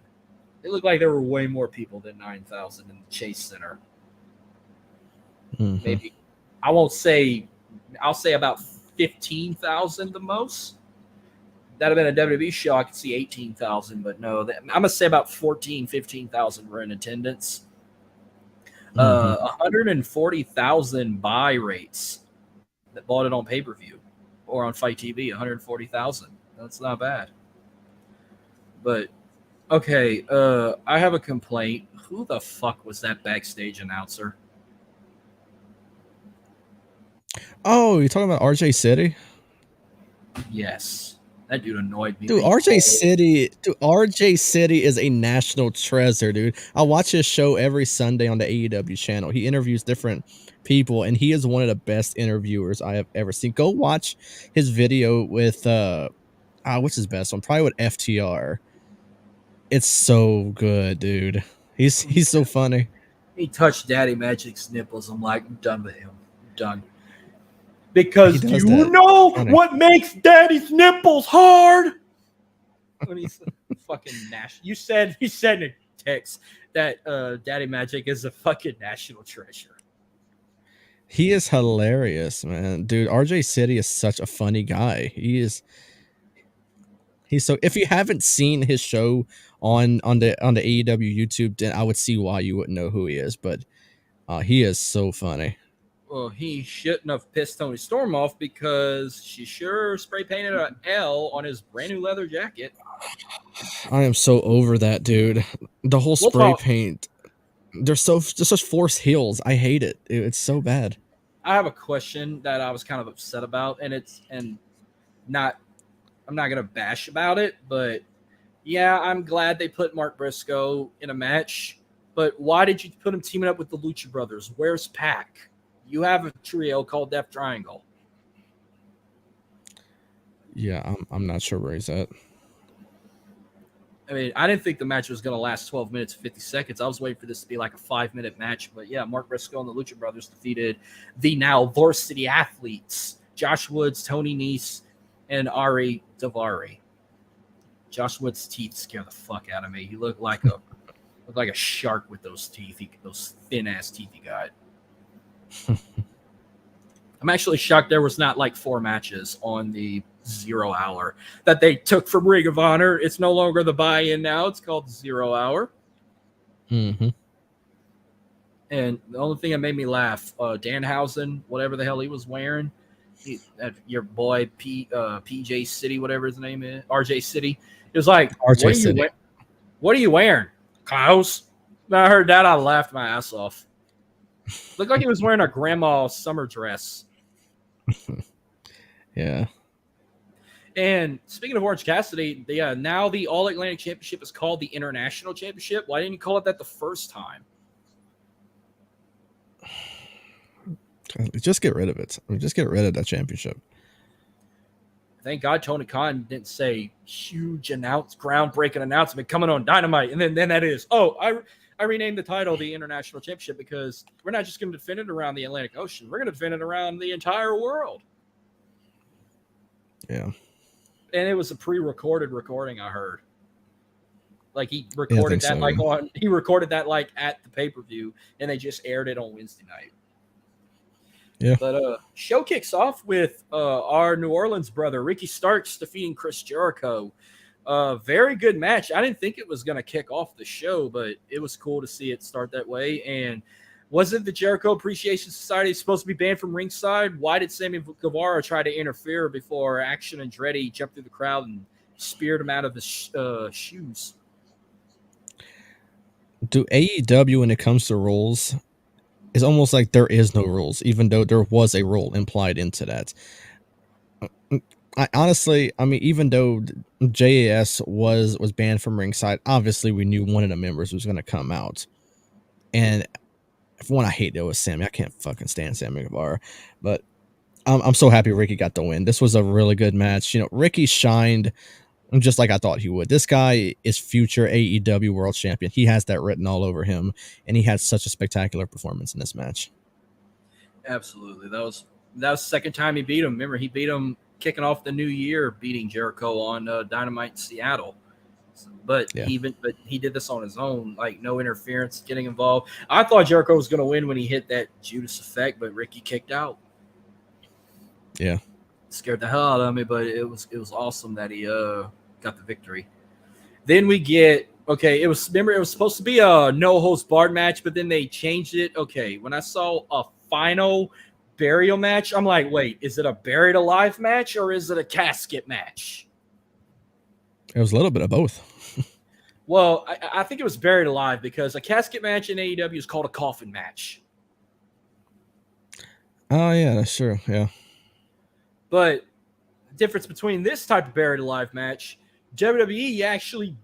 It looked like there were way more people than 9,000 in the Chase Center. Mhm. Maybe I'll say about 15,000 the most. That'd have been a WWE show. I could see 18,000, but no, I'm gonna say about 15,000 were in attendance. Mhm. 140,000 buy rates that bought it on pay per view or on Fight TV. 140,000. That's not bad. But okay, I have a complaint. Who the fuck was that backstage announcer? Oh, you're talking about RJ City? Yes, that dude annoyed me. Dude, RJ City is a national treasure, dude. I watch his show every Sunday on the AEW channel. He interviews different people, and he is one of the best interviewers I have ever seen. Go watch his video with what's his best one? Probably with FTR. It's so good, dude. He's so funny. He touched Daddy Magic's nipples. I'm like, I'm done with him. I'm done. He Because do does you that. know Funny. what makes Daddy's nipples hard? When he's fucking national. You said in a text that Daddy Magic is a fucking national treasure. He is hilarious, man. Dude, RJ City is such a funny guy. He's so, if you haven't seen his show on the AEW YouTube, then I would see why you wouldn't know who he is, but he is so funny. Well, he shouldn't have pissed Tony Storm off because she sure spray painted an L on his brand new leather jacket. I am so over that, dude. The whole We'll spray talk. paint. They're such forced heels. I hate it. It's so bad. I have a question that I was kind of upset about, and not I'm not gonna bash about it, but yeah, I'm glad they put Mark Briscoe in a match. But why did you put him teaming up with the Lucha Brothers? Where's Pac? You have a trio called Death Triangle. Yeah, I'm not sure where he's at. I mean, I didn't think the match was going to last 12 minutes, 50 seconds. I was waiting for this to be like a 5-minute match. But yeah, Mark Briscoe and the Lucha Brothers defeated the now varsity athletes, Josh Woods, Tony Nese, and Ari Daivari. Josh Woods' teeth scare the fuck out of me. He looked like a shark with those teeth, those thin ass teeth he got. I'm actually shocked there was not like 4 matches on the 0 hour that they took from Ring of Honor. It's no longer the buy-in now. It's called 0 hour. Mm-hmm. And the only thing that made me laugh, Danhausen, whatever the hell he was wearing, your boy PJ City, whatever his name is, RJ City. It was like, RJ what are you wearing? Clothes? When I heard that, I laughed my ass off. Looked like he was wearing a grandma's summer dress. Yeah. And speaking of Orange Cassidy, now the All Atlantic Championship is called the International Championship. Why didn't you call it that the first time? Just get rid of it. Just get rid of that championship. Thank God Tony Khan didn't say groundbreaking announcement coming on Dynamite. And then that is, I renamed the title the International Championship because we're not just going to defend it around the Atlantic Ocean. We're going to defend it around the entire world. Yeah. And it was a pre-recorded recording, I heard. Like he recorded he recorded that like at the pay-per-view, and they just aired it on Wednesday night. Yeah. But show kicks off with our New Orleans brother Ricky Starks defeating Chris Jericho. Very good match. I didn't think it was going to kick off the show, but it was cool to see it start that way. And wasn't the Jericho Appreciation Society supposed to be banned from ringside? Why did Sammy Guevara try to interfere before Action Andretti jumped through the crowd and speared him out of his shoes? Do AEW, when it comes to rules, it's almost like there is no rules, even though there was a rule implied into that. I mean, even though JAS was banned from ringside, obviously we knew one of the members was going to come out. And one I hate though is Sammy. I can't fucking stand Sammy Guevara, but I'm so happy Ricky got the win. This was a really good match. You know, Ricky shined just like I thought he would. This guy is future AEW World Champion. He has that written all over him, and he had such a spectacular performance in this match. Absolutely, that was the second time he beat him. Remember, he beat him kicking off the new year, beating Jericho on Dynamite in Seattle. But Yeah. he did this on his own, like no interference, getting involved. I thought Jericho was going to win when he hit that Judas effect, but Ricky kicked out. Yeah. Scared the hell out of me, but it was awesome that he got the victory. Then we get it was supposed to be a no holds barred match, but then they changed it. Okay, when I saw a final burial match, I'm like, wait, is it a buried alive match or is it a casket match? It was a little bit of both. Well, I think it was buried alive because a casket match in AEW is called a coffin match. Oh yeah, that's true. Yeah. But the difference between this type of buried alive match, WWE actually,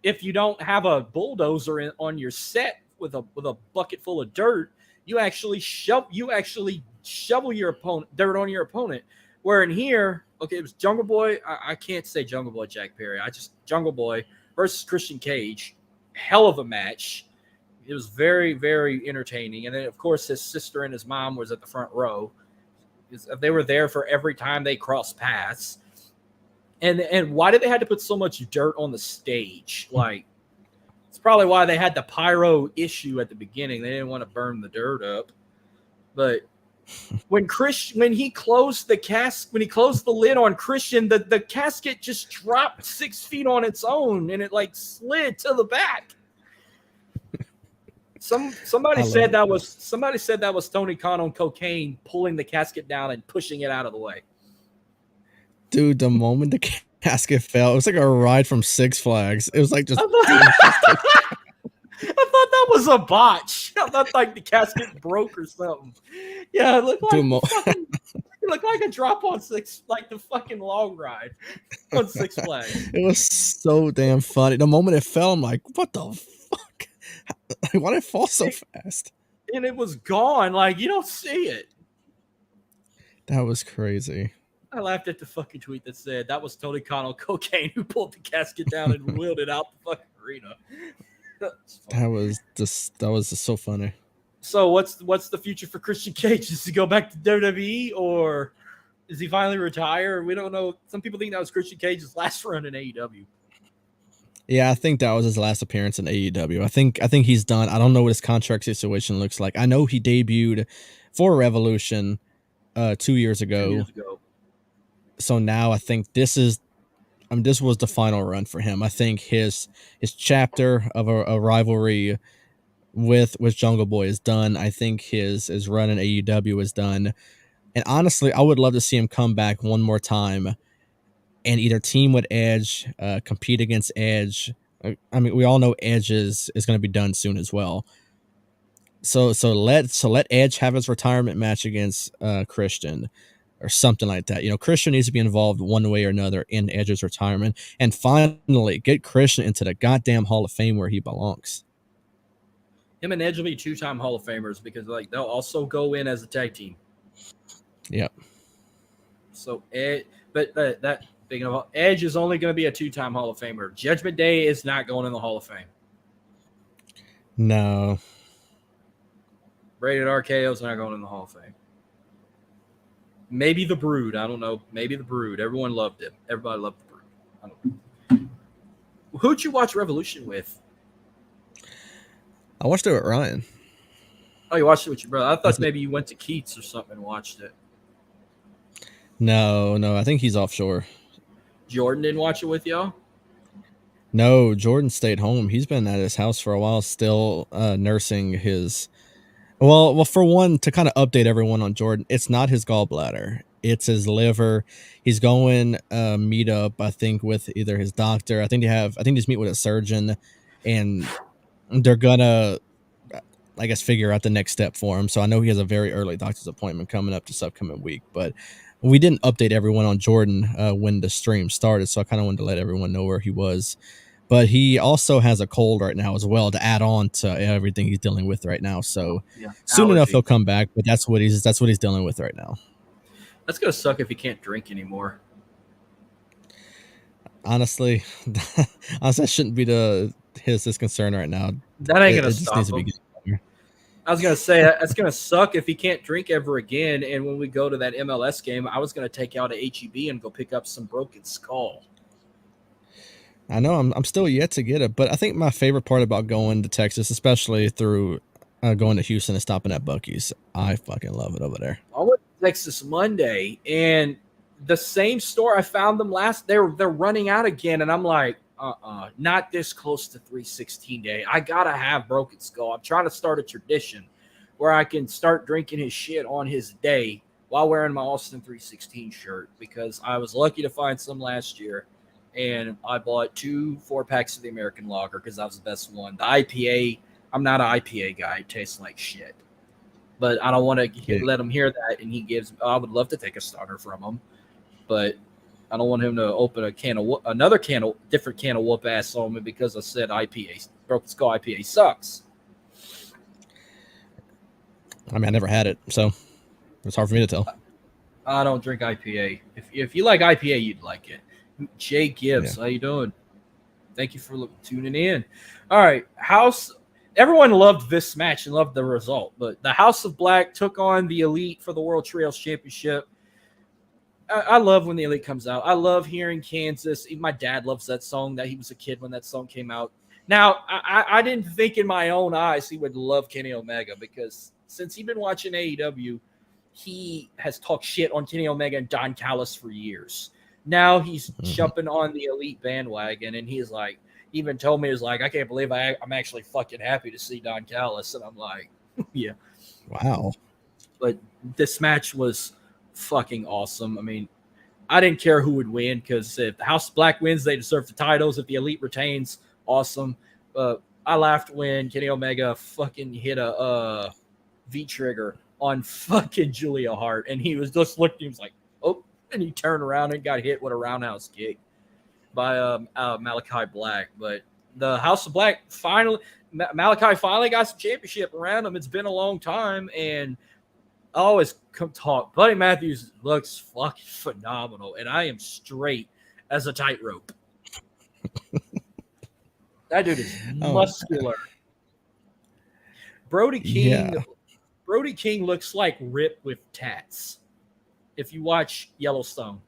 if you don't have a bulldozer on your set with a bucket full of dirt, you actually shovel your opponent dirt on your opponent. Where in here, it was Jungle Boy. I can't say Jungle Boy Jack Perry. Jungle Boy versus Christian Cage. Hell of a match. It was very, very entertaining. And then, of course, his sister and his mom was at the front row. They were there for every time they crossed paths. And why did they have to put so much dirt on the stage? Like, it's probably why they had the pyro issue at the beginning. They didn't want to burn the dirt up. But when he closed the lid on Christian, the casket just dropped 6 feet on its own, and it like slid to the back. Somebody said that was Tony Khan on cocaine pulling the casket down and pushing it out of the way. Dude, the moment the casket fell, it was like a ride from Six Flags. It was like just. I thought that was a botch. I thought like the casket broke or something. Yeah, it looked like a drop on the fucking long ride on Six Flags. It was so damn funny. The moment it fell, I'm like, what the fuck? Why did it fall so fast? And it was gone. Like, you don't see it. That was crazy. I laughed at the fucking tweet that said that was Tony Khan on cocaine who pulled the casket down and wheeled it out the fucking arena. That was just so funny. So what's the future for Christian Cage? Does he go back to WWE or does he finally retire? We don't know. Some people think that was Christian Cage's last run in AEW. Yeah, I think that was his last appearance in AEW. I think he's done. I don't know what his contract situation looks like. I know he debuted for Revolution 2 years ago. 2 years ago. So now I think this was the final run for him. I think his chapter of a rivalry with Jungle Boy is done. I think his run in AEW is done. And honestly, I would love to see him come back one more time and either team with Edge, compete against Edge. I mean, we all know Edge is going to be done soon as well. So let Edge have his retirement match against Christian or something like that. You know, Christian needs to be involved one way or another in Edge's retirement, and finally get Christian into the goddamn Hall of Fame where he belongs. Him and Edge will be 2-time Hall of Famers because like they'll also go in as a tag team. Yep. So Edge is only going to be a 2-time Hall of Famer. Judgment Day is not going in the Hall of Fame. No. Rated RKO's not going in the Hall of Fame. Maybe the Brood. I don't know. Maybe the Brood. Everyone loved him. Everybody loved the Brood. I don't know. Who'd you watch Revolution with? I watched it with Ryan. Oh, you watched it with your brother. I thought maybe you went to Keats or something and watched it. No, I think he's offshore. Jordan didn't watch it with y'all? No, Jordan stayed home. He's been at his house for a while, still nursing his. Well, for one, to kind of update everyone on Jordan, it's not his gallbladder; it's his liver. He's going meet up, I think, with either his doctor. I think he's meet with a surgeon, and they're gonna, I guess, figure out the next step for him. So I know he has a very early doctor's appointment coming up this upcoming week, but we didn't update everyone on Jordan when the stream started, so I kind of wanted to let everyone know where he was. But he also has a cold right now as well to add on to everything he's dealing with right now. So soon enough he'll come back, but that's what he's dealing with right now. That's gonna suck if he can't drink anymore. Honestly, that shouldn't be his concern right now. That ain't gonna stop him. I was gonna say that's gonna suck if he can't drink ever again. And when we go to that MLS game, I was gonna take out a HEB and go pick up some Broken Skull. I know I'm still yet to get it, but I think my favorite part about going to Texas, especially through going to Houston and stopping at Buc-ee's, I fucking love it over there. I went to Texas Monday, and the same store I found them last. They're running out again, and I'm like, not this close to 316 day. I gotta have Broken Skull. I'm trying to start a tradition where I can start drinking his shit on his day while wearing my Austin 316 shirt, because I was lucky to find some last year, and I bought 2 4-packs of the American Lager because that was the best one. The IPA, I'm not an IPA guy. It tastes like shit. But I don't want to Yeah. let him hear that. And he gives. I would love to take a starter from him, but I don't want him to open another different can of whoop ass on me because I said IPA, Broken Skull IPA sucks. I mean, I never had it, so it's hard for me to tell. I don't drink IPA. If you like IPA, you'd like it. Jay Gibbs, how you doing? Thank you for tuning in. All right, Everyone loved this match and loved the result, but the House of Black took on the Elite for the World Trios Championship. I love when the Elite comes out. I love hearing Kansas. Even my dad loves that song. That he was a kid when that song came out. Now, I didn't think in my own eyes he would love Kenny Omega, because since he's been watching AEW, he has talked shit on Kenny Omega and Don Callis for years. Now he's jumping on the Elite bandwagon, and he's like, even told me, is like, I can't believe I'm actually fucking happy to see Don Callis. And I'm like, yeah. Wow. But this match was fucking awesome. I mean, I didn't care who would win, because if the House of Black wins, they deserve the titles. If the Elite retains, awesome. I laughed when Kenny Omega fucking hit a V-trigger on fucking Julia Hart, and he was just looking, he was like, oh, and he turned around and got hit with a roundhouse kick by Malachi Black. But the House of Black Malachi finally got some championship around him. It's been a long time, and I always come talk. Buddy Matthews looks fucking phenomenal, and I am straight as a tightrope. That dude is muscular. Brody King looks like Rip with tats. If you watch Yellowstone.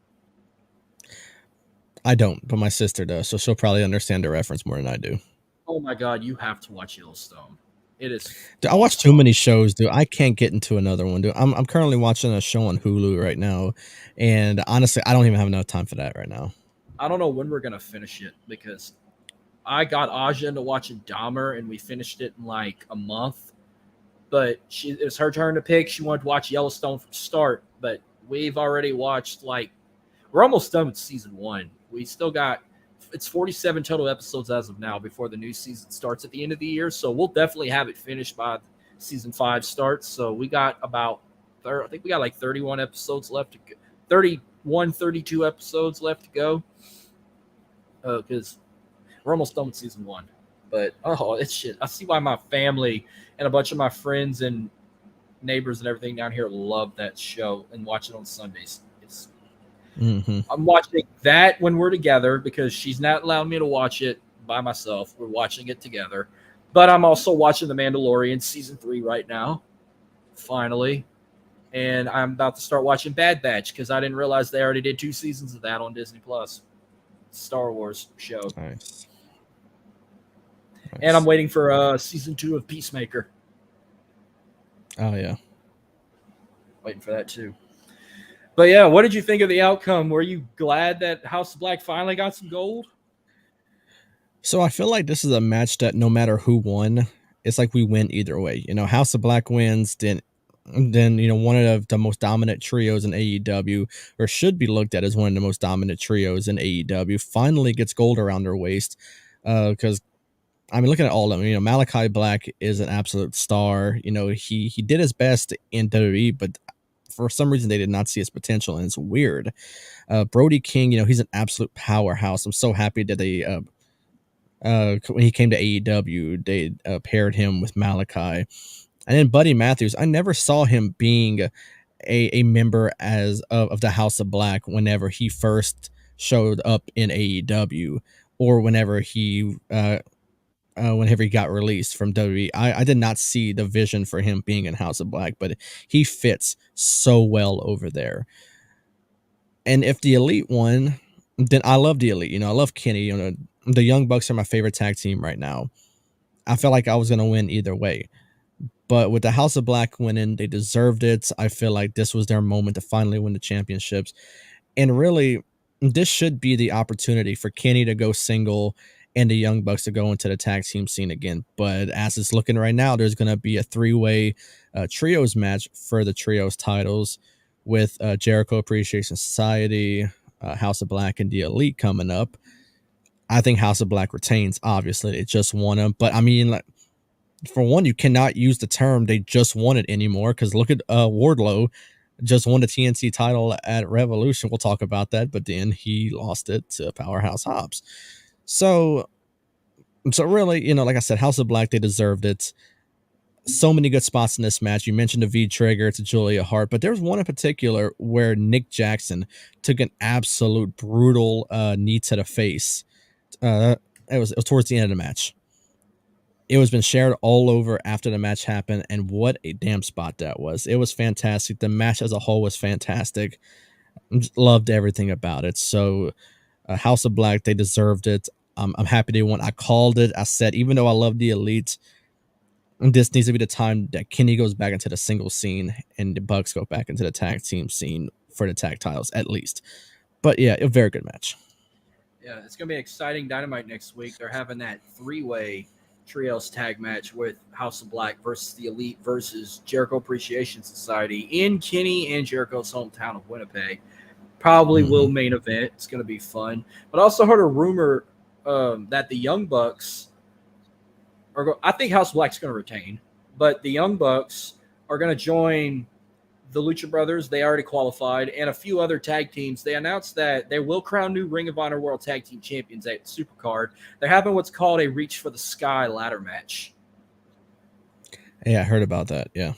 I don't, but my sister does, so she'll probably understand the reference more than I do. Oh my god, you have to watch Yellowstone. It is. Dude, I watch too many shows, dude. I can't get into another one, dude. I'm currently watching a show on Hulu right now, and honestly, I don't even have enough time for that right now. I don't know when we're gonna finish it, because I got Aja into watching Dahmer, and we finished it in like a month. But it was her turn to pick. She wanted to watch Yellowstone from start, but we've already watched, like, we're almost done with season 1. We still got, it's 47 total episodes as of now before the new season starts at the end of the year. So we'll definitely have it finished by season 5 starts. So we got about, I think we got like 31 episodes left to go. 31, 32 episodes left to go. Because we're almost done with season 1. But, it's shit. I see why my family and a bunch of my friends and neighbors and everything down here love that show and watch it on Sundays. I'm watching that when we're together, because she's not allowing me to watch it by myself. We're watching it together. But I'm also watching The Mandalorian season 3 right now, finally. And I'm about to start watching Bad Batch, because I didn't realize they already did 2 seasons of that on Disney Plus. Star Wars show. Nice. And I'm waiting for season 2 of Peacemaker. Oh yeah, waiting for that too. But yeah, what did you think of the outcome? Were you glad that House of Black finally got some gold? So I feel like this is a match that no matter who won, it's like we win either way. You know, House of Black wins, then you know, one of the most dominant trios in AEW, or should be looked at as one of the most dominant trios in AEW, finally gets gold around their waist. Because I mean, looking at all of them, you know, Malachi Black is an absolute star. You know, he did his best in WWE, but for some reason they did not see his potential, and it's weird. Brody King, you know, he's an absolute powerhouse. I'm so happy that they when he came to AEW, they paired him with Malachi. And then Buddy Matthews, I never saw him being a member of the House of Black whenever he first showed up in AEW, or whenever he got released from WWE. I did not see the vision for him being in House of Black, but he fits so well over there. And if the Elite won, then I love the Elite. You know, I love Kenny. You know, the Young Bucks are my favorite tag team right now. I felt like I was going to win either way. But with the House of Black winning, they deserved it. I feel like this was their moment to finally win the championships. And really, this should be the opportunity for Kenny to go single and the Young Bucks to go into the tag team scene again. But as it's looking right now, there's going to be a three-way trios match for the trios titles with Jericho Appreciation Society, House of Black, and the Elite coming up. I think House of Black retains. Obviously, they just won them. But I mean, like, for one, you cannot use the term "they just won it" anymore, because look at Wardlow just won the TNT title at Revolution. We'll talk about that, but then he lost it to Powerhouse Hobbs. So really, you know, like I said, House of Black, they deserved it. So many good spots in this match. You mentioned the V trigger to Julia Hart, but there's one in particular where Nick Jackson took an absolute brutal knee to the face. It was towards the end of the match. It was been shared all over after the match happened, and what a damn spot that was. It was fantastic. The match as a whole was fantastic. Just loved everything about it. So House of Black, they deserved it. I'm happy they won. I called it. I said, even though I love the Elite, this needs to be the time that Kenny goes back into the single scene and the Bucks go back into the tag team scene for the tag titles, at least. But yeah, a very good match. Yeah, it's going to be exciting Dynamite next week. They're having that three-way trios tag match with House of Black versus the Elite versus Jericho Appreciation Society in Kenny and Jericho's hometown of Winnipeg. Probably will main event. It's going to be fun. But I also heard a rumor that the Young Bucks I think House of Black's going to retain, but the Young Bucks are going to join the Lucha Brothers. They already qualified, and a few other tag teams. They announced that they will crown new Ring of Honor World Tag Team Champions at Supercard. They're having what's called a Reach for the Sky ladder match. Yeah, I heard about that. Yeah.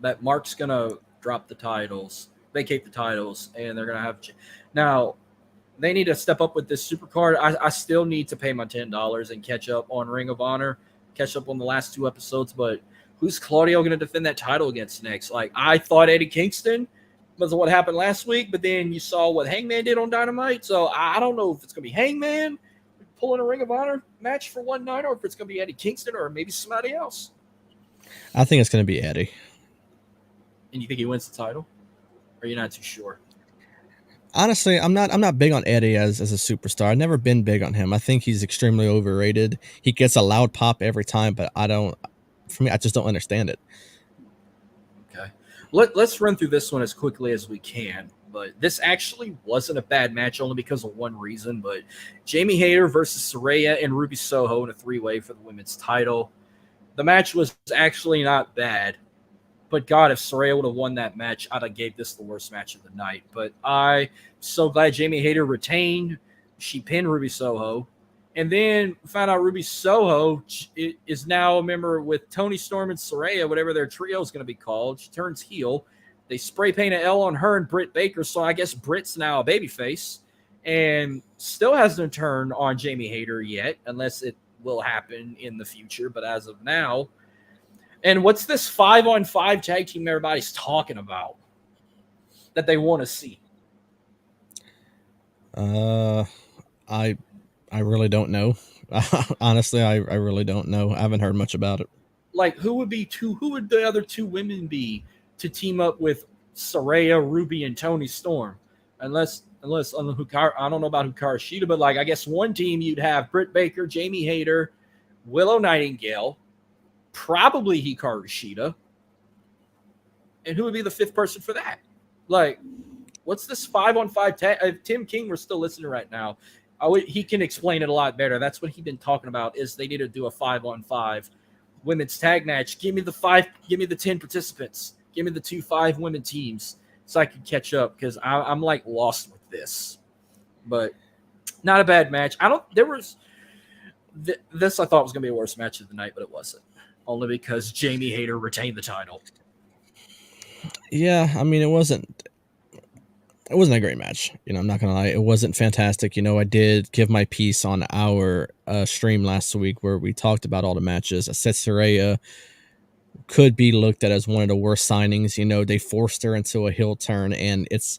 That Mark's going to drop the titles, vacate the titles, and they're going to have... Now, they need to step up with this Supercard. I still need to pay my $10 and catch up on Ring of Honor, catch up on the last two episodes, but who's Claudio going to defend that title against next? Like, I thought Eddie Kingston was what happened last week, but then you saw what Hangman did on Dynamite, so I don't know if it's going to be Hangman pulling a Ring of Honor match for one night, or if it's going to be Eddie Kingston or maybe somebody else. I think it's going to be Eddie. And you think he wins the title? Or you're not too sure? Honestly, I'm not big on Eddie as a superstar. I've never been big on him. I think he's extremely overrated. He gets a loud pop every time, but I just don't understand it. Okay. Let's run through this one as quickly as we can. But this actually wasn't a bad match, only because of one reason. But Jamie Hayter versus Saraya and Ruby Soho in a three-way for the women's title. The match was actually not bad. But God, if Saraya would have won that match, I'd have gave this the worst match of the night. But I'm so glad Jamie Hayter retained. She pinned Ruby Soho. And then found out Ruby Soho is now a member with Toni Storm and Saraya, whatever their trio is going to be called. She turns heel. They spray paint an L on her and Britt Baker, so I guess Britt's now a babyface. And still hasn't turned on Jamie Hayter yet, unless it will happen in the future. But as of now... And what's this 5-on-5 tag team everybody's talking about that they want to see? I really don't know. Honestly, I really don't know. I haven't heard much about it. Like, who would the other two women be to team up with Saraya, Ruby, and Toni Storm? Unless I don't know about Hikaru Shida, but like I guess one team you'd have Britt Baker, Jamie Hayter, Willow Nightingale, probably Hikaru Shida. And who would be the fifth person for that? Like, what's this 5-on-5 tag? If Tim King were still listening right now, he can explain it a lot better. That's what he's been talking about, is they need to do a 5-on-5 women's tag match. Give me the 10 participants. Give me the 2 5-women teams so I can catch up, because I'm like lost with this. But not a bad match. This I thought was going to be a worse match of the night, but it wasn't. Only because Jamie Hayter retained the title. Yeah, I mean, it wasn't a great match. You know, I'm not going to lie. It wasn't fantastic. You know, I did give my piece on our stream last week where we talked about all the matches. I said Saraya could be looked at as one of the worst signings. You know, they forced her into a heel turn, and it's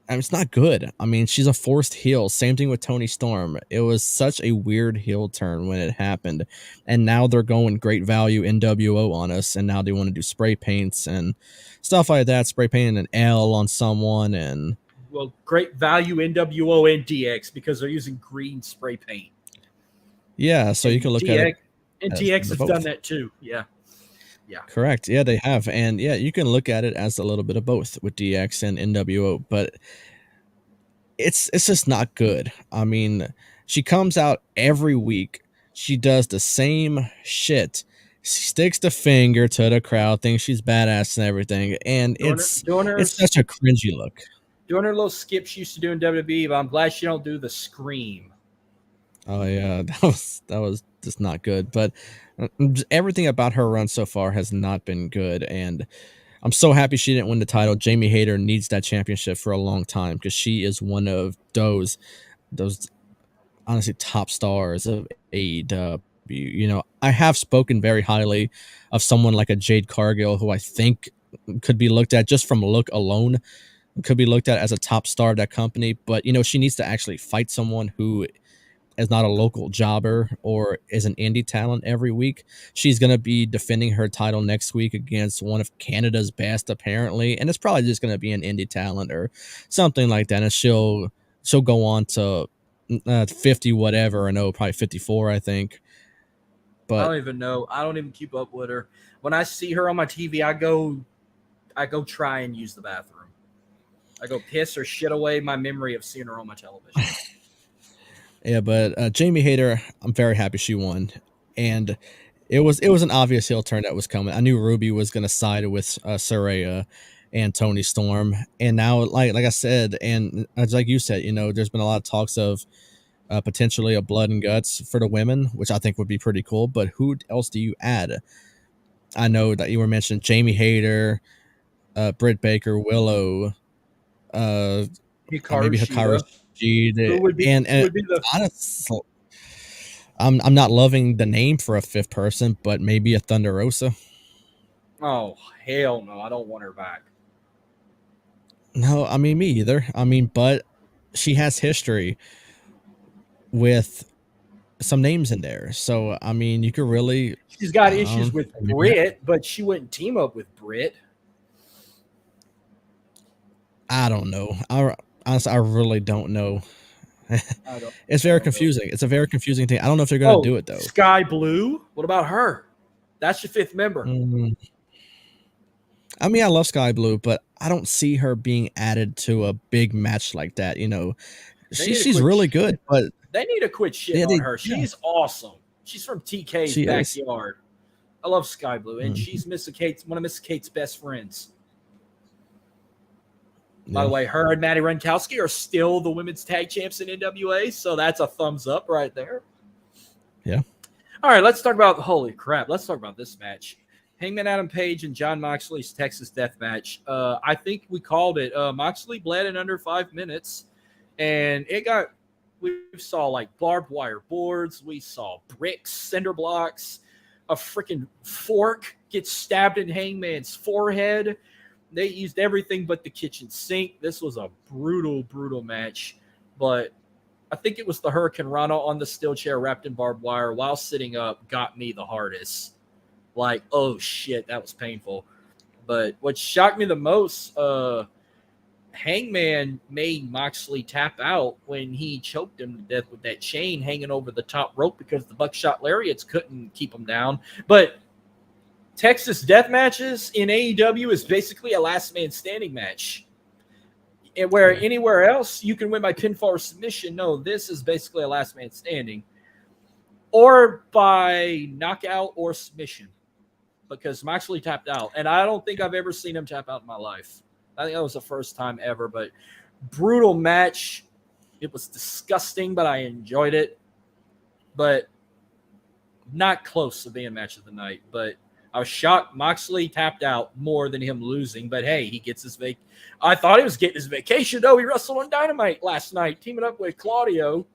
I mean, it's not good. I mean, she's a forced heel. Same thing with Toni Storm. It was such a weird heel turn when it happened. And now they're going great value NWO on us. And now they want to do spray paints and stuff like that. Spray painting an L on someone. And Well, great value NWO and DX because they're using green spray paint. yeah, so you can look at it. And as DX the has done both. that too. Yeah. Correct. Yeah, they have. And yeah, you can look at it as a little bit of both with DX and NWO. But it's just not good. I mean, she comes out every week. She does the same shit. She sticks the finger to the crowd, thinks she's badass and everything, and it's such a cringy look. Doing her little skips she used to do in WWE, but I'm glad she don't do the scream. Oh yeah, that was just not good. But everything about her run so far has not been good, and I'm so happy she didn't win the title. Jamie Hayter needs that championship for a long time because she is one of those honestly top stars of AEW. You know, I have spoken very highly of someone like a Jade Cargill, who I think could be looked at just from look alone, could be looked at as a top star of that company. But you know, she needs to actually fight someone who is not a local jobber or is an indie talent every week. She's going to be defending her title next week against one of Canada's best, apparently, and it's probably just going to be an indie talent or something like that. And she'll go on to 50 whatever, or no, probably 54, I think. I But don't even know. I don't even keep up with her. When I see her on my TV, I go try and use the bathroom. I go piss or shit away my memory of seeing her on my television. yeah, but Jamie Hayter, I'm very happy she won, and it was an obvious heel turn that was coming. I knew Ruby was going to side with Saraya and Toni Storm, and now like I said, and as like you said, you know, there's been a lot of talks of potentially a blood and guts for the women, which I think would be pretty cool. But who else do you add? I know that you were mentioning Jamie Hayter, Britt Baker, Willow, Hikaru maybe Hikaru Shida, Shida, who and would be the honestly, I'm not loving the name for a fifth person, but maybe a Thunder Rosa. oh hell no, I don't want her back. No, I mean me either. I mean, but she has history with some names in there, so I mean, you could really. She's got issues with Maybe Britt, but she wouldn't team up with Britt. I don't know. Honestly, I really don't know. It's I very don't know. confusing. It's a very confusing thing. I don't know if they're going to do it though. Sky Blue. What about her? That's your fifth member. Mm. I mean, I love Sky Blue, but I don't see her being added to a big match like that. You know, she's really good, but They need to quit shitting on her. She's awesome. She's from TK's She is. backyard. I love Sky Blue, and Mhm. she's one of Miss Kate's best friends. Yeah. By the way, her and Maddie Renkowski are still the women's tag champs in NWA, so that's a thumbs up right there. Yeah. All right, let's talk about Let's talk about this match. Hangman Adam Page and John Moxley's Texas Death Match. I think we called it. Moxley bled in under 5 minutes, and we saw like barbed wire boards. We saw bricks, cinder blocks, a freaking fork gets stabbed in Hangman's forehead. They used everything but the kitchen sink. This was a brutal, brutal match, but I think it was the Hurricane Rana on the steel chair wrapped in barbed wire while sitting up got me the hardest. Like, oh shit, that was painful. But what shocked me the most, Hangman made Moxley tap out when he choked him to death with that chain hanging over the top rope because the buckshot lariats couldn't keep him down. But Texas death matches in AEW is basically a last man standing match. And where anywhere else you can win by pinfall or submission, no, this is basically a last man standing. Or by knockout or submission. Because Moxley tapped out. And I don't think I've ever seen him tap out in my life. I think that was the first time ever. But brutal match. It was disgusting, but I enjoyed it. But not close to being match of the night. But I was shocked Moxley tapped out more than him losing. But hey, he gets his I thought he was getting his vacation, though. He wrestled on Dynamite last night, teaming up with Claudio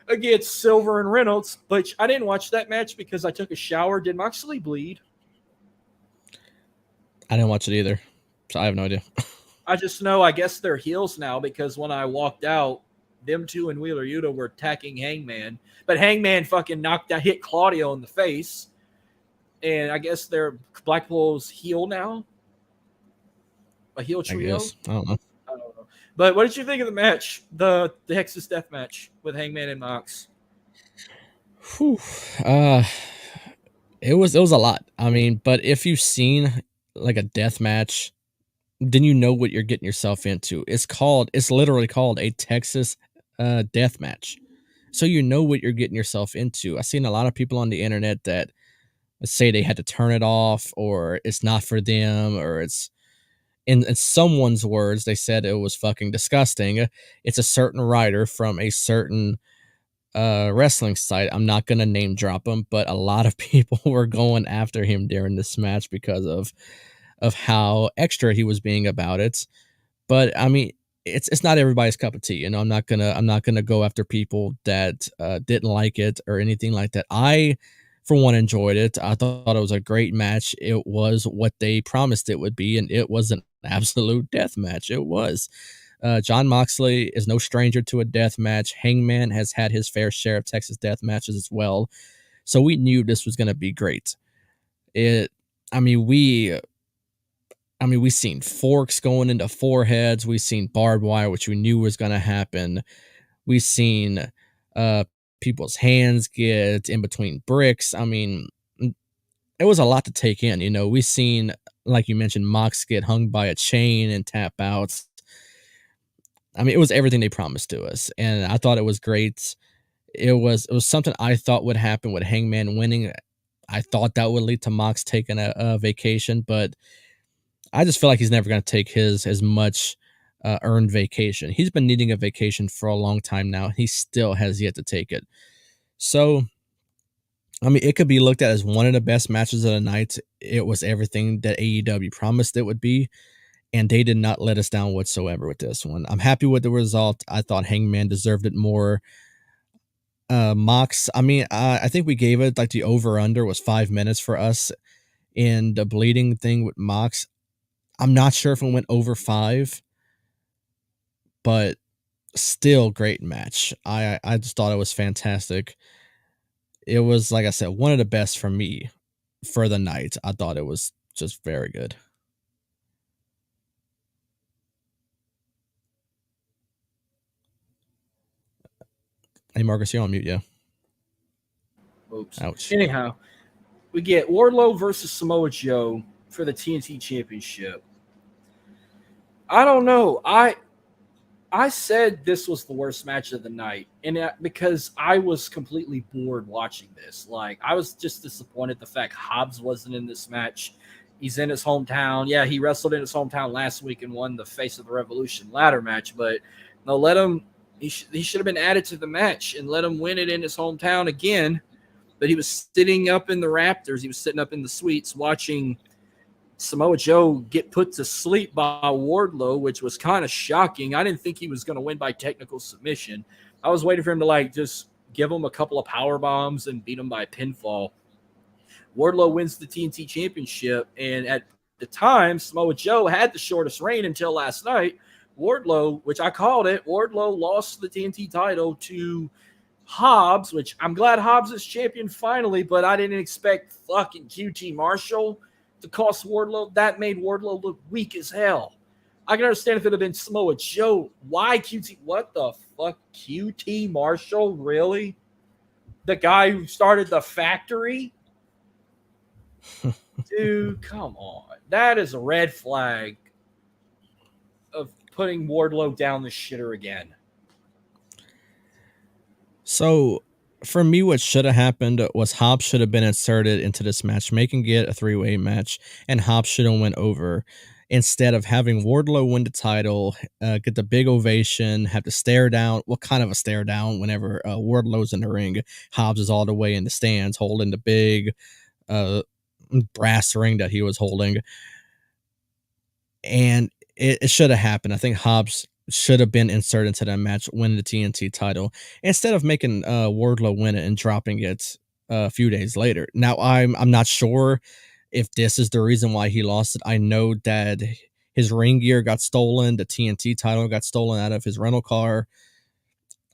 against Silver and Reynolds. But I didn't watch that match because I took a shower. Did Moxley bleed? I didn't watch it either, so I have no idea. I just know, I guess they're heels now because when I walked out, them two and Wheeler Yuta were attacking Hangman, but Hangman fucking hit Claudio in the face, and I guess they're Blackpool's heel now, a heel I trio. guess. I don't know. I don't know. But what did you think of the match, the Texas Death Match with Hangman and Mox? Whew. It was a lot. I mean, but if you've seen like a death match, then you know what you're getting yourself into. It's literally called a Texas death match. So you know what you're getting yourself into. I've seen a lot of people on the internet that say they had to turn it off or it's not for them or it's in someone's words, they said it was fucking disgusting. It's a certain writer from a certain wrestling site. I'm not gonna name drop him, but a lot of people were going after him during this match because of how extra he was being about it. But I mean, it's not everybody's cup of tea. You know, I'm not gonna go after people that didn't like it or anything like that. I, for one, enjoyed it. I thought it was a great match. It was what they promised it would be, and it was an absolute death match. It was. John Moxley is no stranger to a death match. Hangman has had his fair share of Texas death matches as well, so we knew this was going to be great. It, I mean, we seen forks going into foreheads. We seen barbed wire, which we knew was going to happen. We seen uh, people's hands get in between bricks. I mean, it was a lot to take in. You know, we seen, like you mentioned, Mox get hung by a chain and tap out. I mean, it was everything they promised to us, and I thought it was great. It was something I thought would happen with Hangman winning. I thought that would lead to Mox taking a vacation, but I just feel like he's never going to take his much earned vacation. He's been needing a vacation for a long time now. He still has yet to take it. So, I mean, it could be looked at as one of the best matches of the night. It was everything that AEW promised it would be, and they did not let us down whatsoever with this one. I'm happy with the result. I thought Hangman deserved it more. Mox, I mean, I think we gave it like the over under was 5 minutes for us in the bleeding thing with Mox. I'm not sure if it went over 5, but still great match. I just thought it was fantastic. It was, like I said, one of the best for me for the night. I thought it was just very good. Hey, Marcus, you're on mute, yeah. Oops. Ouch. Anyhow, we get Wardlow versus Samoa Joe for the TNT Championship. I don't know. I said this was the worst match of the night, and because I was completely bored watching this. Like, I was just disappointed the fact Hobbs wasn't in this match. He's in his hometown. Yeah, he wrestled in his hometown last week and won the Face of the Revolution ladder match, but no, let him. He should have been added to the match and let him win it in his hometown again. But he was sitting up in the Raptors. He was sitting up in the suites watching Samoa Joe get put to sleep by Wardlow, which was kind of shocking. I didn't think he was going to win by technical submission. I was waiting for him to like just give him a couple of power bombs and beat him by pinfall. Wardlow wins the TNT Championship, and at the time, Samoa Joe had the shortest reign until last night. Wardlow, which I called it, Wardlow lost the TNT title to Hobbs, which I'm glad Hobbs is champion finally, but I didn't expect fucking QT Marshall to cost Wardlow. That made Wardlow look weak as hell. I can understand if it had been Samoa Joe. Why QT? What the fuck? QT Marshall? Really? The guy who started the factory? Dude, come on. That is a red flag of putting Wardlow down the shitter again. So, for me, what should have happened was Hobbs should have been inserted into this match, making it a 3-way match, and Hobbs should have went over instead of having Wardlow win the title, get the big ovation, have to stare down. What kind of a stare down whenever Wardlow's in the ring? Hobbs is all the way in the stands holding the big brass ring that he was holding. And it should have happened. I think Hobbs should have been inserted into that match, winning the TNT title, instead of making Wardlow win it and dropping it a few days later. Now, I'm not sure if this is the reason why he lost it. I know that his ring gear got stolen, the TNT title got stolen out of his rental car.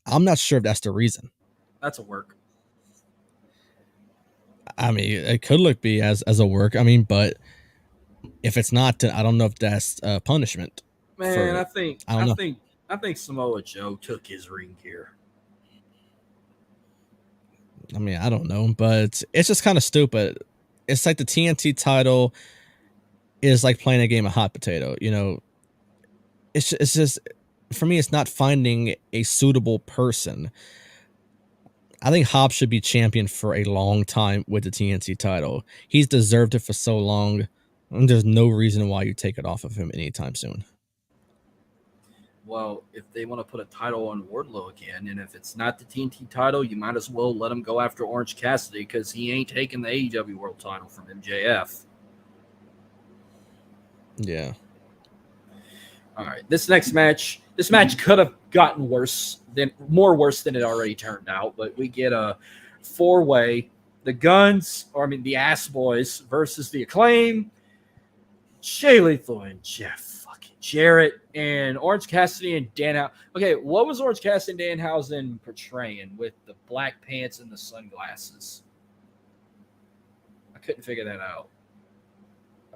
I'm not sure if that's the reason. That's a work. I mean, it could look be as a work. I mean, but if it's not, I don't know if that's punishment. Man, I don't know. I think Samoa Joe took his ring gear. I mean, I don't know, but it's just kind of stupid. It's like the TNT title is like playing a game of hot potato. You know, it's just for me, it's not finding a suitable person. I think Hobbs should be champion for a long time with the TNT title. He's deserved it for so long, and there's no reason why you take it off of him anytime soon. Well, if they want to put a title on Wardlow again, and if it's not the TNT title, you might as well let him go after Orange Cassidy because he ain't taking the AEW World title from MJF. Yeah. All right, this match could have gotten more worse than it already turned out. But we get a 4-way: the Ass Boys versus the Acclaim, Jay Lethal and Jeff fucking Jarrett, and Orange Cassidy and Danhausen. Okay, what was Orange Cassidy and Danhausen portraying with the black pants and the sunglasses? I couldn't figure that out.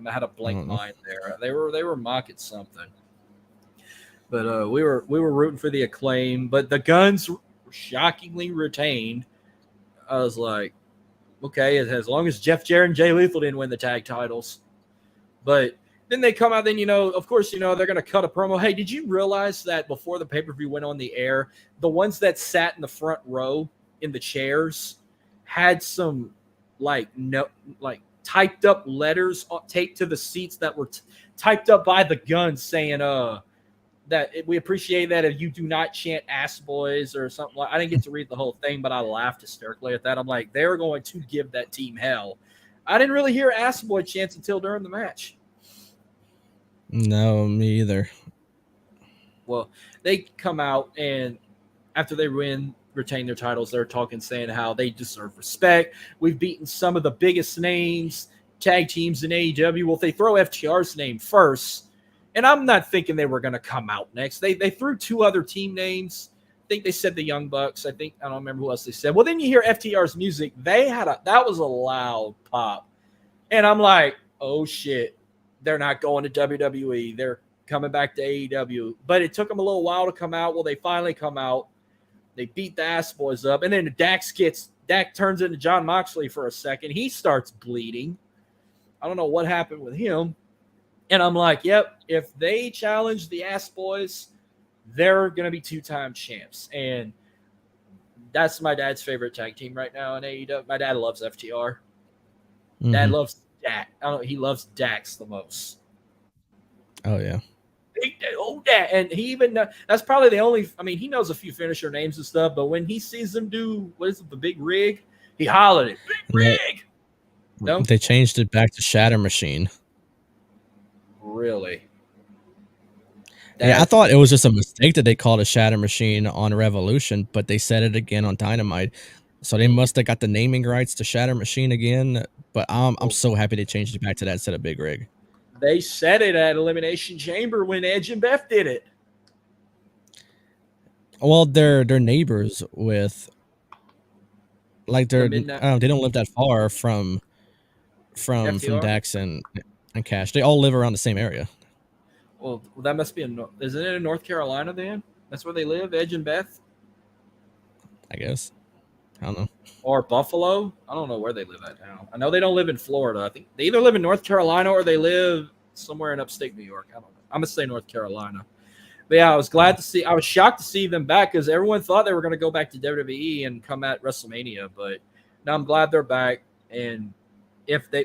I had a blank mind there. They were mocking something. But we were rooting for the Acclaim, but the Guns shockingly retained. I was like, okay, as long as Jeff Jarrett and Jay Lethal didn't win the tag titles. But then they come out, then, of course, they're going to cut a promo. Hey, did you realize that before the pay-per-view went on the air, the ones that sat in the front row in the chairs had some typed up letters taped to the seats that were typed up by the Guns saying, that we appreciate that if you do not chant Ass Boys or something. I didn't get to read the whole thing, but I laughed hysterically at that. I'm like, they're going to give that team hell. I didn't really hear Ass Boy chants until during the match. No, me either. Well, they come out, and after they retain their titles, they're talking, saying how they deserve respect. We've beaten some of the biggest names, tag teams in AEW. Well, if they throw FTR's name first, and I'm not thinking they were going to come out next. They threw 2 other team names. I think they said the Young Bucks. I don't remember who else they said. Well, then you hear FTR's music. That was a loud pop. And I'm like, oh shit, they're not going to WWE. They're coming back to AEW. But it took them a little while to come out. Well, they finally come out. They beat the Ass Boys up. And then Dak turns into John Moxley for a second. He starts bleeding. I don't know what happened with him. And I'm like, yep, if they challenge the Ass Boys, they're going to be 2-time champs. And that's my dad's favorite tag team right now in AEW. My dad loves FTR. Mm-hmm. Dad loves Dak. He loves Dax the most. Oh, yeah. Dak. And he even, that's probably the only, he knows a few finisher names and stuff, but when he sees them do, the big rig, he hollered it, big rig. No? They changed it back to Shatter Machine. Really? Yeah, I thought it was just a mistake that they called a Shatter Machine on Revolution, but they said it again on Dynamite. So they must have got the naming rights to Shatter Machine again. But I'm so happy they changed it back to that instead of Big Rig. They said it at Elimination Chamber when Edge and Beth did it. Well, they're neighbors with, like, they don't live that far from Dax and Cash. They all live around the same area. Well, that must be isn't it in North Carolina then? That's where they live, Edge and Beth? I guess. I don't know. Or Buffalo? I don't know where they live at now. I know they don't live in Florida. I think they either live in North Carolina or they live somewhere in upstate New York. I don't know. I'm going to say North Carolina. But yeah, I was shocked to see them back because everyone thought they were going to go back to WWE and come at WrestleMania. But now I'm glad they're back. And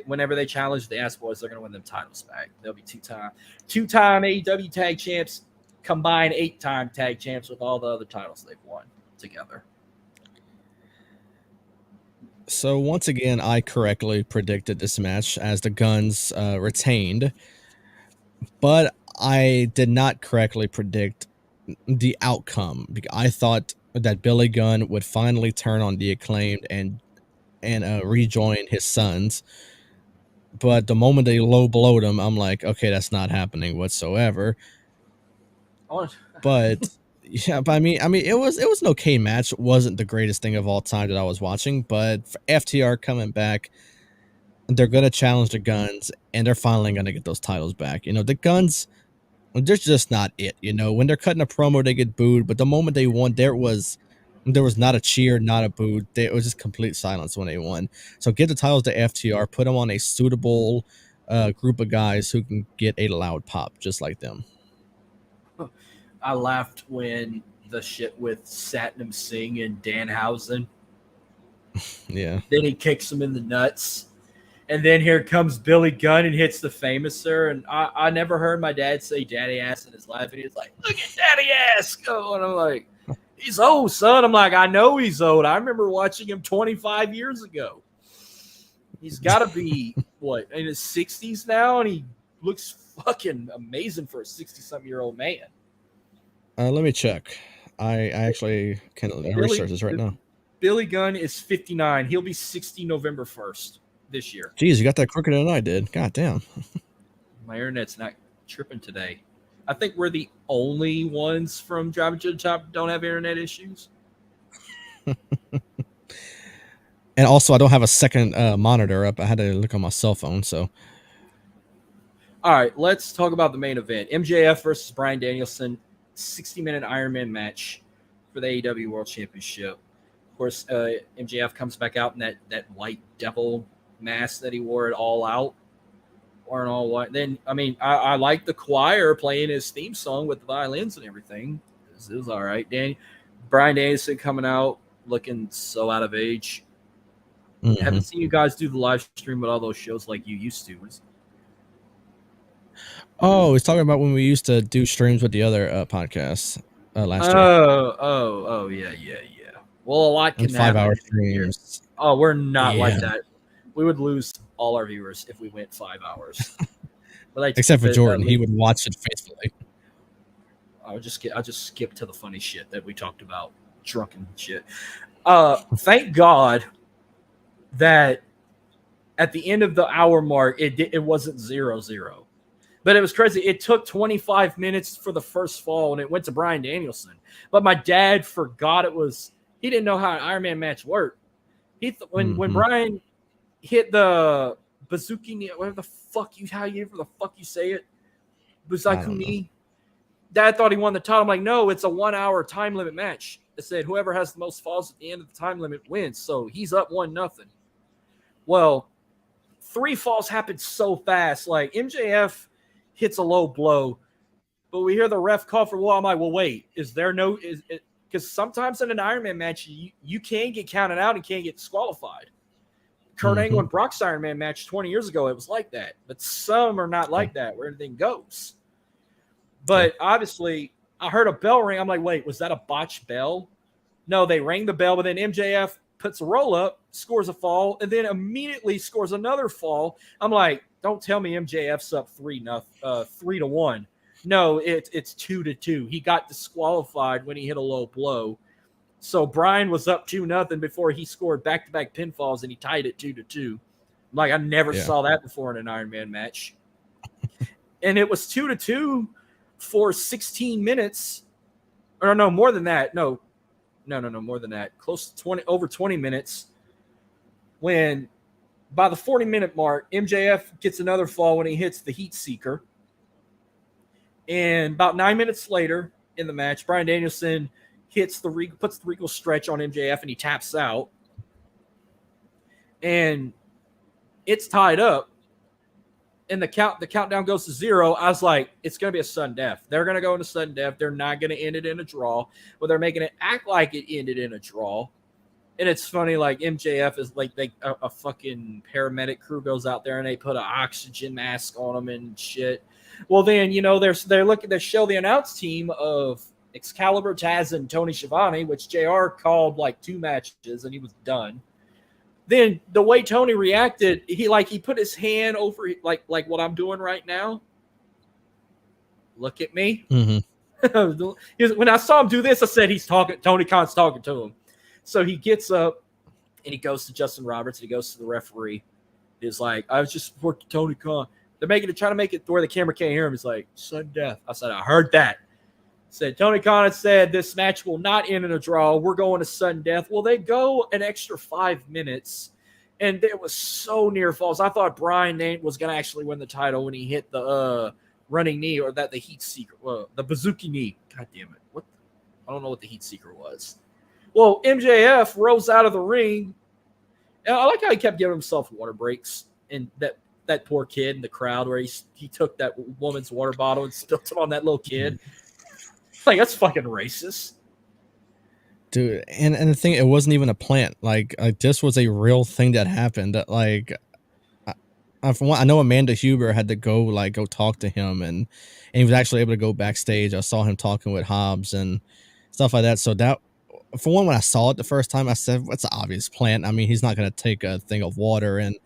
whenever they challenge the Ass Boys, they're going to win them titles back. They'll be 2-time AEW tag champs, combined 8-time tag champs with all the other titles they've won together. So once again, I correctly predicted this match as the Guns retained, but I did not correctly predict the outcome. I thought that Billy Gunn would finally turn on the Acclaimed and rejoin his sons. But the moment they low blowed him, I'm like, okay, that's not happening whatsoever. But yeah, but I mean, it was an okay match. It wasn't the greatest thing of all time that I was watching, but for FTR coming back, they're gonna challenge the Guns, and they're finally gonna get those titles back. You know, the Guns, they're just not it. You know, when they're cutting a promo, they get booed, but the moment they won, there was not a cheer, not a boo. It was just complete silence when they won. So give the titles to FTR, put them on a suitable group of guys who can get a loud pop just like them. I laughed when the shit with Satnam Singh and Danhausen. Yeah. Then he kicks him in the nuts. And then here comes Billy Gunn and hits the Famouser. And I never heard my dad say daddy ass in his life. And he's like, look at daddy ass go. And I'm like, he's old, son. I'm like, I know he's old. I remember watching him 25 years ago. He's got to be, what, in his 60s now? And he looks fucking amazing for a 60-something-year-old man. Let me check. I actually can research this right now. Billy Gunn is 59. He'll be 60 November 1st this year. Jeez, you got that quicker than I did. God damn. My internet's not tripping today. I think we're the only ones from Driving to the Top that don't have internet issues. And also, I don't have a second monitor up. I had to look on my cell phone, so. All right, let's talk about the main event. MJF versus Bryan Danielson, 60-minute Iron Man match for the AEW World Championship. Of course, MJF comes back out in that white devil mask that he wore at All Out. Or an all white. Then, I mean, I like the choir playing his theme song with the violins and everything. This is all right. Bryan Danielson coming out looking so out of age. Mm-hmm. I haven't seen you guys do the live stream with all those shows like you used to. Oh, he's talking about when we used to do streams with the other podcasts last year. Oh, yeah. Well, a lot can happen. 5-hour streams. Oh, we're not like that. We would lose all our viewers if we went 5 hours. But except for Jordan, he would watch it faithfully. I'll just skip to the funny shit that we talked about, drunken shit. Thank God that at the end of the hour mark, it wasn't 0-0. But it was crazy. It took 25 minutes for the first fall, and it went to Bryan Danielson. But my dad forgot he didn't know how an Iron Man match worked. When Bryan hit the Bazooki, whatever the fuck you say it, Bazooki. Dad thought he won the title. I'm like, no, it's a 1 hour time limit match. It said whoever has the most falls at the end of the time limit wins. So he's up 1-0. Well, 3 falls happened so fast. Like MJF hits a low blow, but we hear the ref call for. Well, I'm like, well, wait, is there no? Is it because sometimes in an Iron Man match you can get counted out and can't get disqualified. Kurt Angle and Brock's Iron Man match 20 years ago, it was like that. But some are not like that, where anything goes. But obviously, I heard a bell ring. I'm like, wait, was that a botched bell? No, they rang the bell, but then MJF puts a roll up, scores a fall, and then immediately scores another fall. I'm like, don't tell me MJF's up 3-1. No, it's 2-2. He got disqualified when he hit a low blow. So Bryan was up 2-0 before he scored back-to-back pinfalls, and he tied it 2-2. Like, I never saw that before in an Iron Man match. And it was 2-2 for 16 minutes. Or no, more than that. No, more than that. Close to over 20 minutes. When by the 40-minute mark, MJF gets another fall when he hits the Heat Seeker. And about 9 minutes later in the match, Bryan Danielson puts the Regal stretch on MJF, and he taps out. And it's tied up. And the countdown goes to 0. I was like, it's going to be a sudden death. They're going to go into sudden death. They're not going to end it in a draw, but they're making it act like it ended in a draw. And it's funny, like MJF is like a fucking paramedic crew goes out there and they put an oxygen mask on them and shit. Well, then, they show the announce team of Excalibur, Taz, and Tony Schiavone, which JR called like 2 matches and he was done. Then the way Tony reacted, he put his hand over like what I'm doing right now. Look at me. Mm-hmm. When I saw him do this, I said Tony Khan's talking to him. So he gets up and he goes to Justin Roberts and he goes to the referee He's like, I was just supporting Tony Khan. They're trying to make it where the camera can't hear him. He's like, sudden death. I said, I heard that. Said Tony Khan had said this match will not end in a draw. We're going to sudden death. Well, they go an extra 5 minutes, and it was so near falls. I thought Brian Nate was going to actually win the title when he hit the running knee, or the heat seeker, the bazooki knee. God damn it! What? I don't know what the heat seeker was. Well, MJF rolls out of the ring. And I like how he kept giving himself water breaks, and that poor kid in the crowd where he took that woman's water bottle and spilled it on that little kid. Like, that's fucking racist. Dude, and the thing, it wasn't even a plant. Like this was a real thing that happened. That like, I know Amanda Huber had to go talk to him, and he was actually able to go backstage. I saw him talking with Hobbs and stuff like that. So that, for one, when I saw it the first time, I said, "What's an obvious plant? I mean, he's not going to take a thing of water and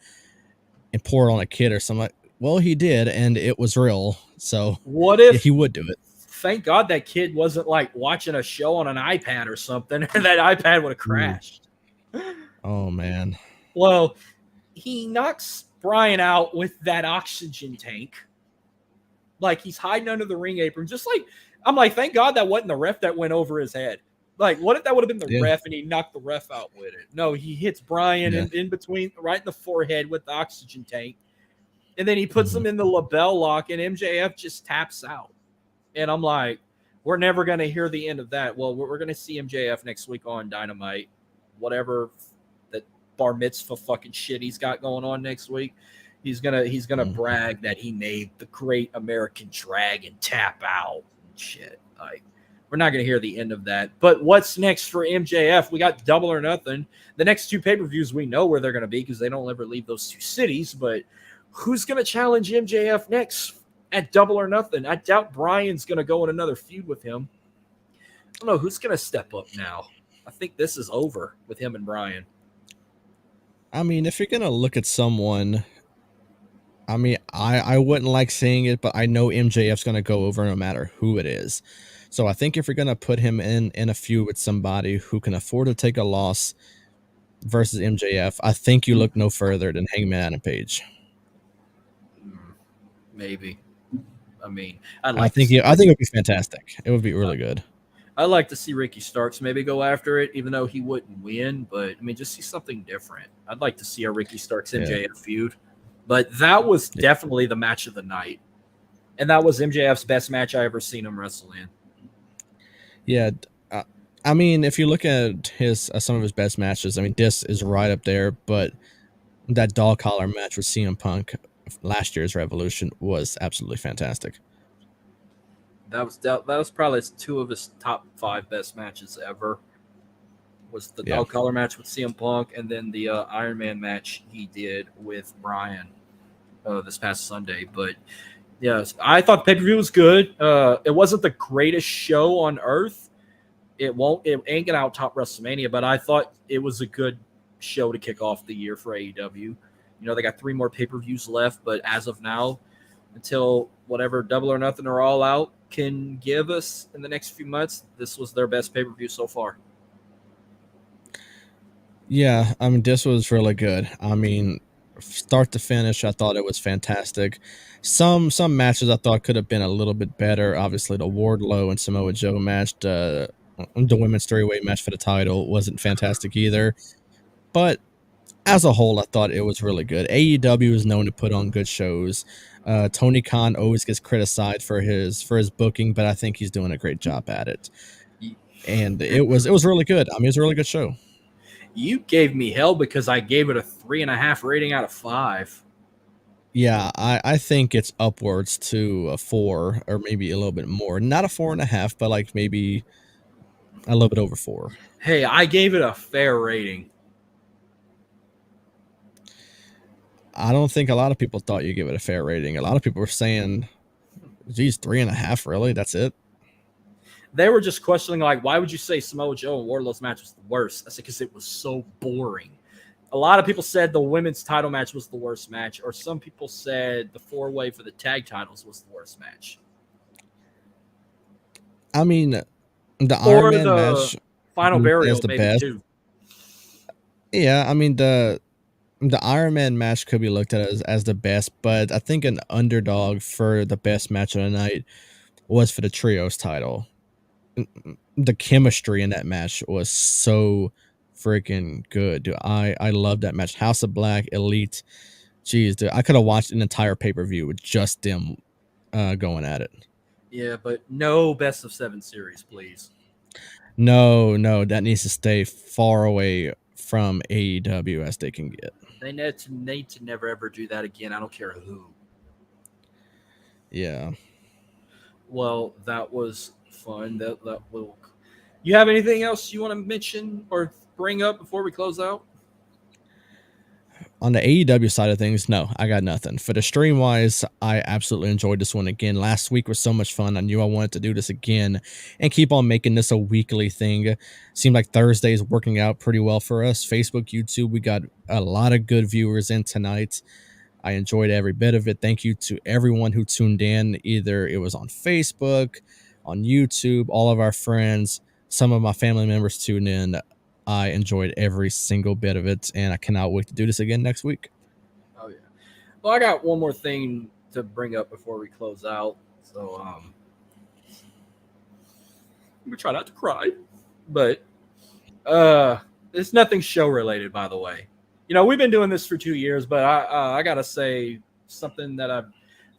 pour it on a kid or something." Well, he did, and it was real. So what if he would do it? Thank God that kid wasn't like watching a show on an iPad or something, and that iPad would have crashed. Oh man. Well, he knocks Brian out with that oxygen tank. Like, he's hiding under the ring apron. Just like, I'm like, thank God that wasn't the ref that went over his head. Like, what if that would have been the ref and he knocked the ref out with it? No, he hits Brian in between, right in the forehead with the oxygen tank. And then he puts him in the label lock, and MJF just taps out. And I'm like, we're never going to hear the end of that. Well, we're going to see MJF next week on Dynamite, whatever that bar mitzvah fucking shit he's got going on next week. He's gonna brag that he made the Great American Dragon tap out and shit. Like, we're not gonna hear the end of that. But what's next for MJF? We got Double or Nothing. The next 2 pay-per-views, we know where they're gonna be because they don't ever leave those 2 cities. But who's gonna challenge MJF next at Double or Nothing? I doubt Brian's gonna go in another feud with him. I don't know who's gonna step up now. I think this is over with him and Brian. I mean, if you're gonna look at someone, I mean, I wouldn't like saying it, but I know MJF's going to go over no matter who it is. So I think if you're going to put him in a feud with somebody who can afford to take a loss versus MJF, I think you look no further than Hangman Adam Page. Maybe. I mean, I think it would be fantastic. It would be really good. I'd like to see Ricky Starks maybe go after it, even though he wouldn't win. But, I mean, just see something different. I'd like to see a Ricky Starks MJF feud. But that was definitely the match of the night. And that was MJF's best match I ever seen him wrestle in. Yeah. I mean, if you look at some of his best matches, I mean, this is right up there. But that dog collar match with CM Punk last year's Revolution was absolutely fantastic. That was probably 2 of his top 5 best matches ever. Was the dog collar match with CM Punk, and then the Iron Man match he did with Brian this past Sunday. But yes, I thought the pay-per-view was good. It wasn't the greatest show on earth. It ain't gonna out top WrestleMania, but I thought it was a good show to kick off the year for AEW. You know, they got 3 more pay-per-views left, but as of now, until whatever Double or Nothing or All Out can give us in the next few months, this was their best pay-per-view so far. Yeah, I mean, this was really good. I mean, start to finish, I thought it was fantastic. Some matches I thought could have been a little bit better. Obviously, the Wardlow and Samoa Joe match, the women's 3-way match for the title wasn't fantastic either. But as a whole, I thought it was really good. AEW is known to put on good shows. Tony Khan always gets criticized for his booking, but I think he's doing a great job at it. And it was really good. I mean, it was a really good show. You gave me hell because I gave it a 3.5 rating out of 5. Yeah, I think it's upwards to a 4 or maybe a little bit more. Not a 4.5, but like maybe a little bit over 4. Hey, I gave it a fair rating. I don't think a lot of people thought you gave it a fair rating. A lot of people were saying, geez, 3.5, really? That's it? They were just questioning, like, why would you say Samoa Joe and Wardlow's match was the worst? I said, because it was so boring. A lot of people said the women's title match was the worst match, or some people said the 4-way for the tag titles was the worst match. I mean, the Iron Man match Final Burial, is the maybe, best. too. Yeah, I mean, the The Iron Man match could be looked at as the best, but I think an underdog for the best match of the night was for the trios title. The chemistry in that match was so freaking good, dude. I love that match. House of Black, Elite. Jeez, dude, I could have watched an entire pay-per-view with just them going at it. Yeah, but no best of 7 series, please. No, that needs to stay far away from AEW as they can get. They need to never ever do that again. I don't care who. Yeah. Well, that was fun. That will. You have anything else you want to mention or bring up before we close out? On the AEW side of things, no, I got nothing. For the stream wise, I absolutely enjoyed this one again. Last week was so much fun. I knew I wanted to do this again and keep on making this a weekly thing. Seemed like Thursday is working out pretty well for us. Facebook, YouTube, we got a lot of good viewers in tonight. I enjoyed every bit of it. Thank you to everyone who tuned in. Either it was on Facebook, on YouTube, all of our friends, some of my family members tuned in. I enjoyed every single bit of it, and I cannot wait to do this again next week. Oh yeah. Well, I got one more thing to bring up before we close out. So we try not to cry, but it's nothing show related, by the way. You know, we've been doing this for 2 years, but I gotta say something that I've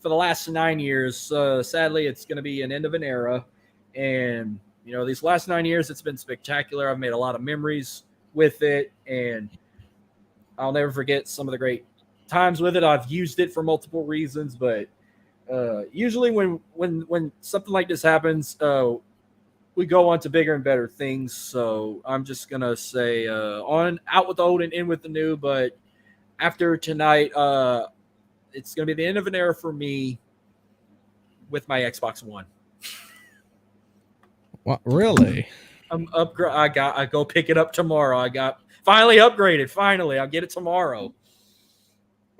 for the last 9 years. Sadly, it's going to be an end of an era, and you know, these last 9 years, it's been spectacular. I've made a lot of memories with it, and I'll never forget some of the great times with it. I've used it for multiple reasons, but usually when something like this happens, we go on to bigger and better things. So I'm just gonna say on out with the old and in with the new. But after tonight, it's gonna be the end of an era for me with my Xbox One. What, really? I go pick it up tomorrow. I got finally upgraded. Finally, I'll get it tomorrow.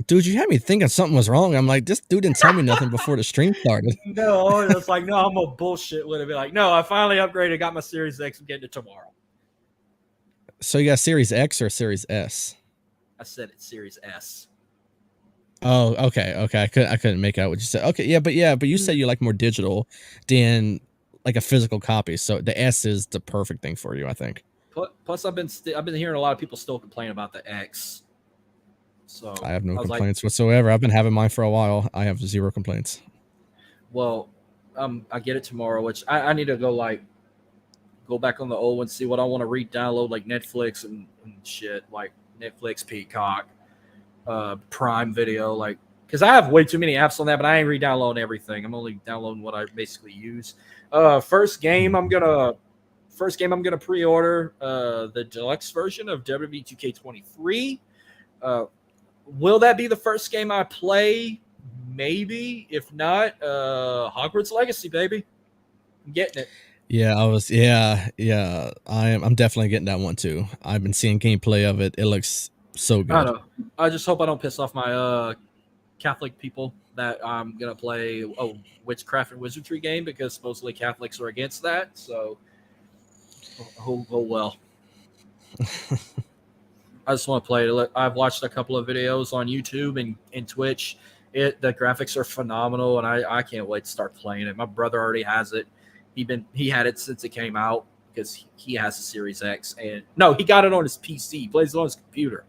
Dude, you had me thinking something was wrong. I'm like, this dude didn't tell me nothing before the stream started. No, it's like, no, I'm a bullshit with it. Be like, no, I finally upgraded, got my Series X, I'm getting it tomorrow. So you got Series X or Series S? I said it's Series S. Oh, okay. I couldn't make out what you said. Okay, but you said you like more digital than like a physical copy. So the S is the perfect thing for you, I think. Plus, I've been hearing a lot of people still complain about the X. So I have no complaints whatsoever. I've been having mine for a while. I have zero complaints. Well, I get it tomorrow, which I need to go back on the old one, see what I want to re-download, like Netflix and shit, like Netflix, Peacock, Prime Video, like, because I have way too many apps on that, but I ain't re-downloading everything. I'm only downloading what I basically use. First game I'm gonna pre-order the deluxe version of WWE 2K23. Will that be the first game I play? Maybe. If not, Hogwarts Legacy, baby. I'm getting it. I'm definitely getting that one too. I've been seeing gameplay of it. It looks so good. I don't know. I just hope I don't piss off my Catholic people that I'm gonna play a witchcraft and wizardry game, because supposedly Catholics are against that. So, oh well. I just want to play it. I've watched a couple of videos on YouTube and Twitch. The graphics are phenomenal, and I can't wait to start playing it. My brother already has it. He had it since it came out, because he has a Series X, and no, he got it on his PC. He plays it on his computer,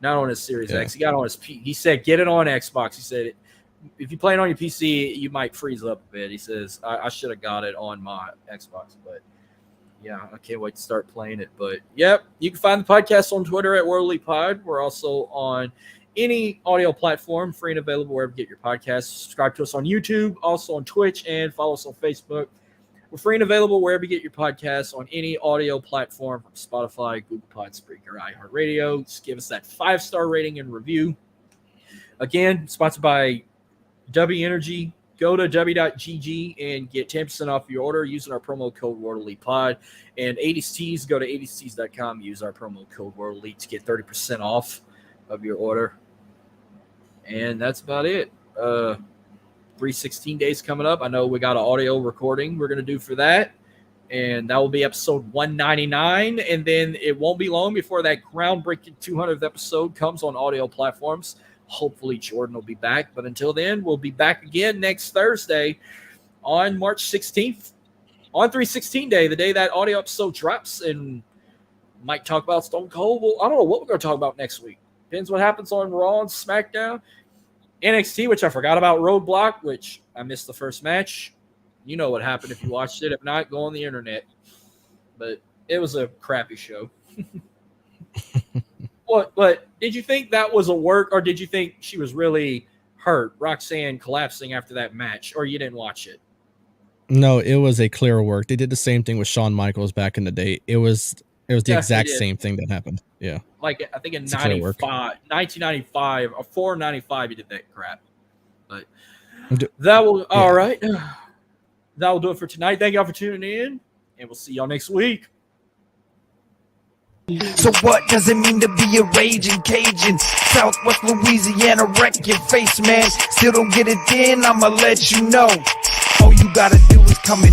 not on his Series X. He got it on his PC. He said, "Get it on Xbox." He said, "If you play it on your PC, you might freeze up a bit." He says, "I should have got it on my Xbox, but." Yeah, I can't wait to start playing it. But yep, you can find the podcast on Twitter at Worldly Pod. We're also on any audio platform, free and available wherever you get your podcasts. Subscribe to us on YouTube, also on Twitch, and follow us on Facebook. We're free and available wherever you get your podcasts on any audio platform, from Spotify, Google Pod, Spreaker, iHeartRadio. Just give us that 5-star rating and review. Again, sponsored by W Energy. Go to w.gg and get 10% off your order using our promo code WorldlyPod. And 80s Tees, go to 80stees.com, use our promo code Worldly to get 30% off of your order. And that's about it. 316 days coming up. I know we got an audio recording we're going to do for that. And that will be episode 199. And then it won't be long before that groundbreaking 200th episode comes on audio platforms. Hopefully Jordan will be back. But until then, we'll be back again next Thursday on March 16th, on 316 Day, the day that audio episode drops. And might talk about Stone Cold. Well, I don't know what we're going to talk about next week. Depends what happens on Raw and SmackDown. NXT, which I forgot about, Roadblock, which I missed the first match. You know what happened if you watched it. If not, go on the internet. But it was a crappy show. But did you think that was a work, or did you think she was really hurt, Roxanne collapsing after that match, or you didn't watch it? No, it was a clear work. They did the same thing with Shawn Michaels back in the day. It was the exact same thing that happened. Yeah. Like, I think in 1995 or 495, you did that crap. But that will, all right. That will do it for tonight. Thank y'all for tuning in, and we'll see y'all next week. So what does it mean to be a raging Cajun? Southwest Louisiana, wreck your face, man. Still don't get it in, I'ma let you know. All you gotta do is come and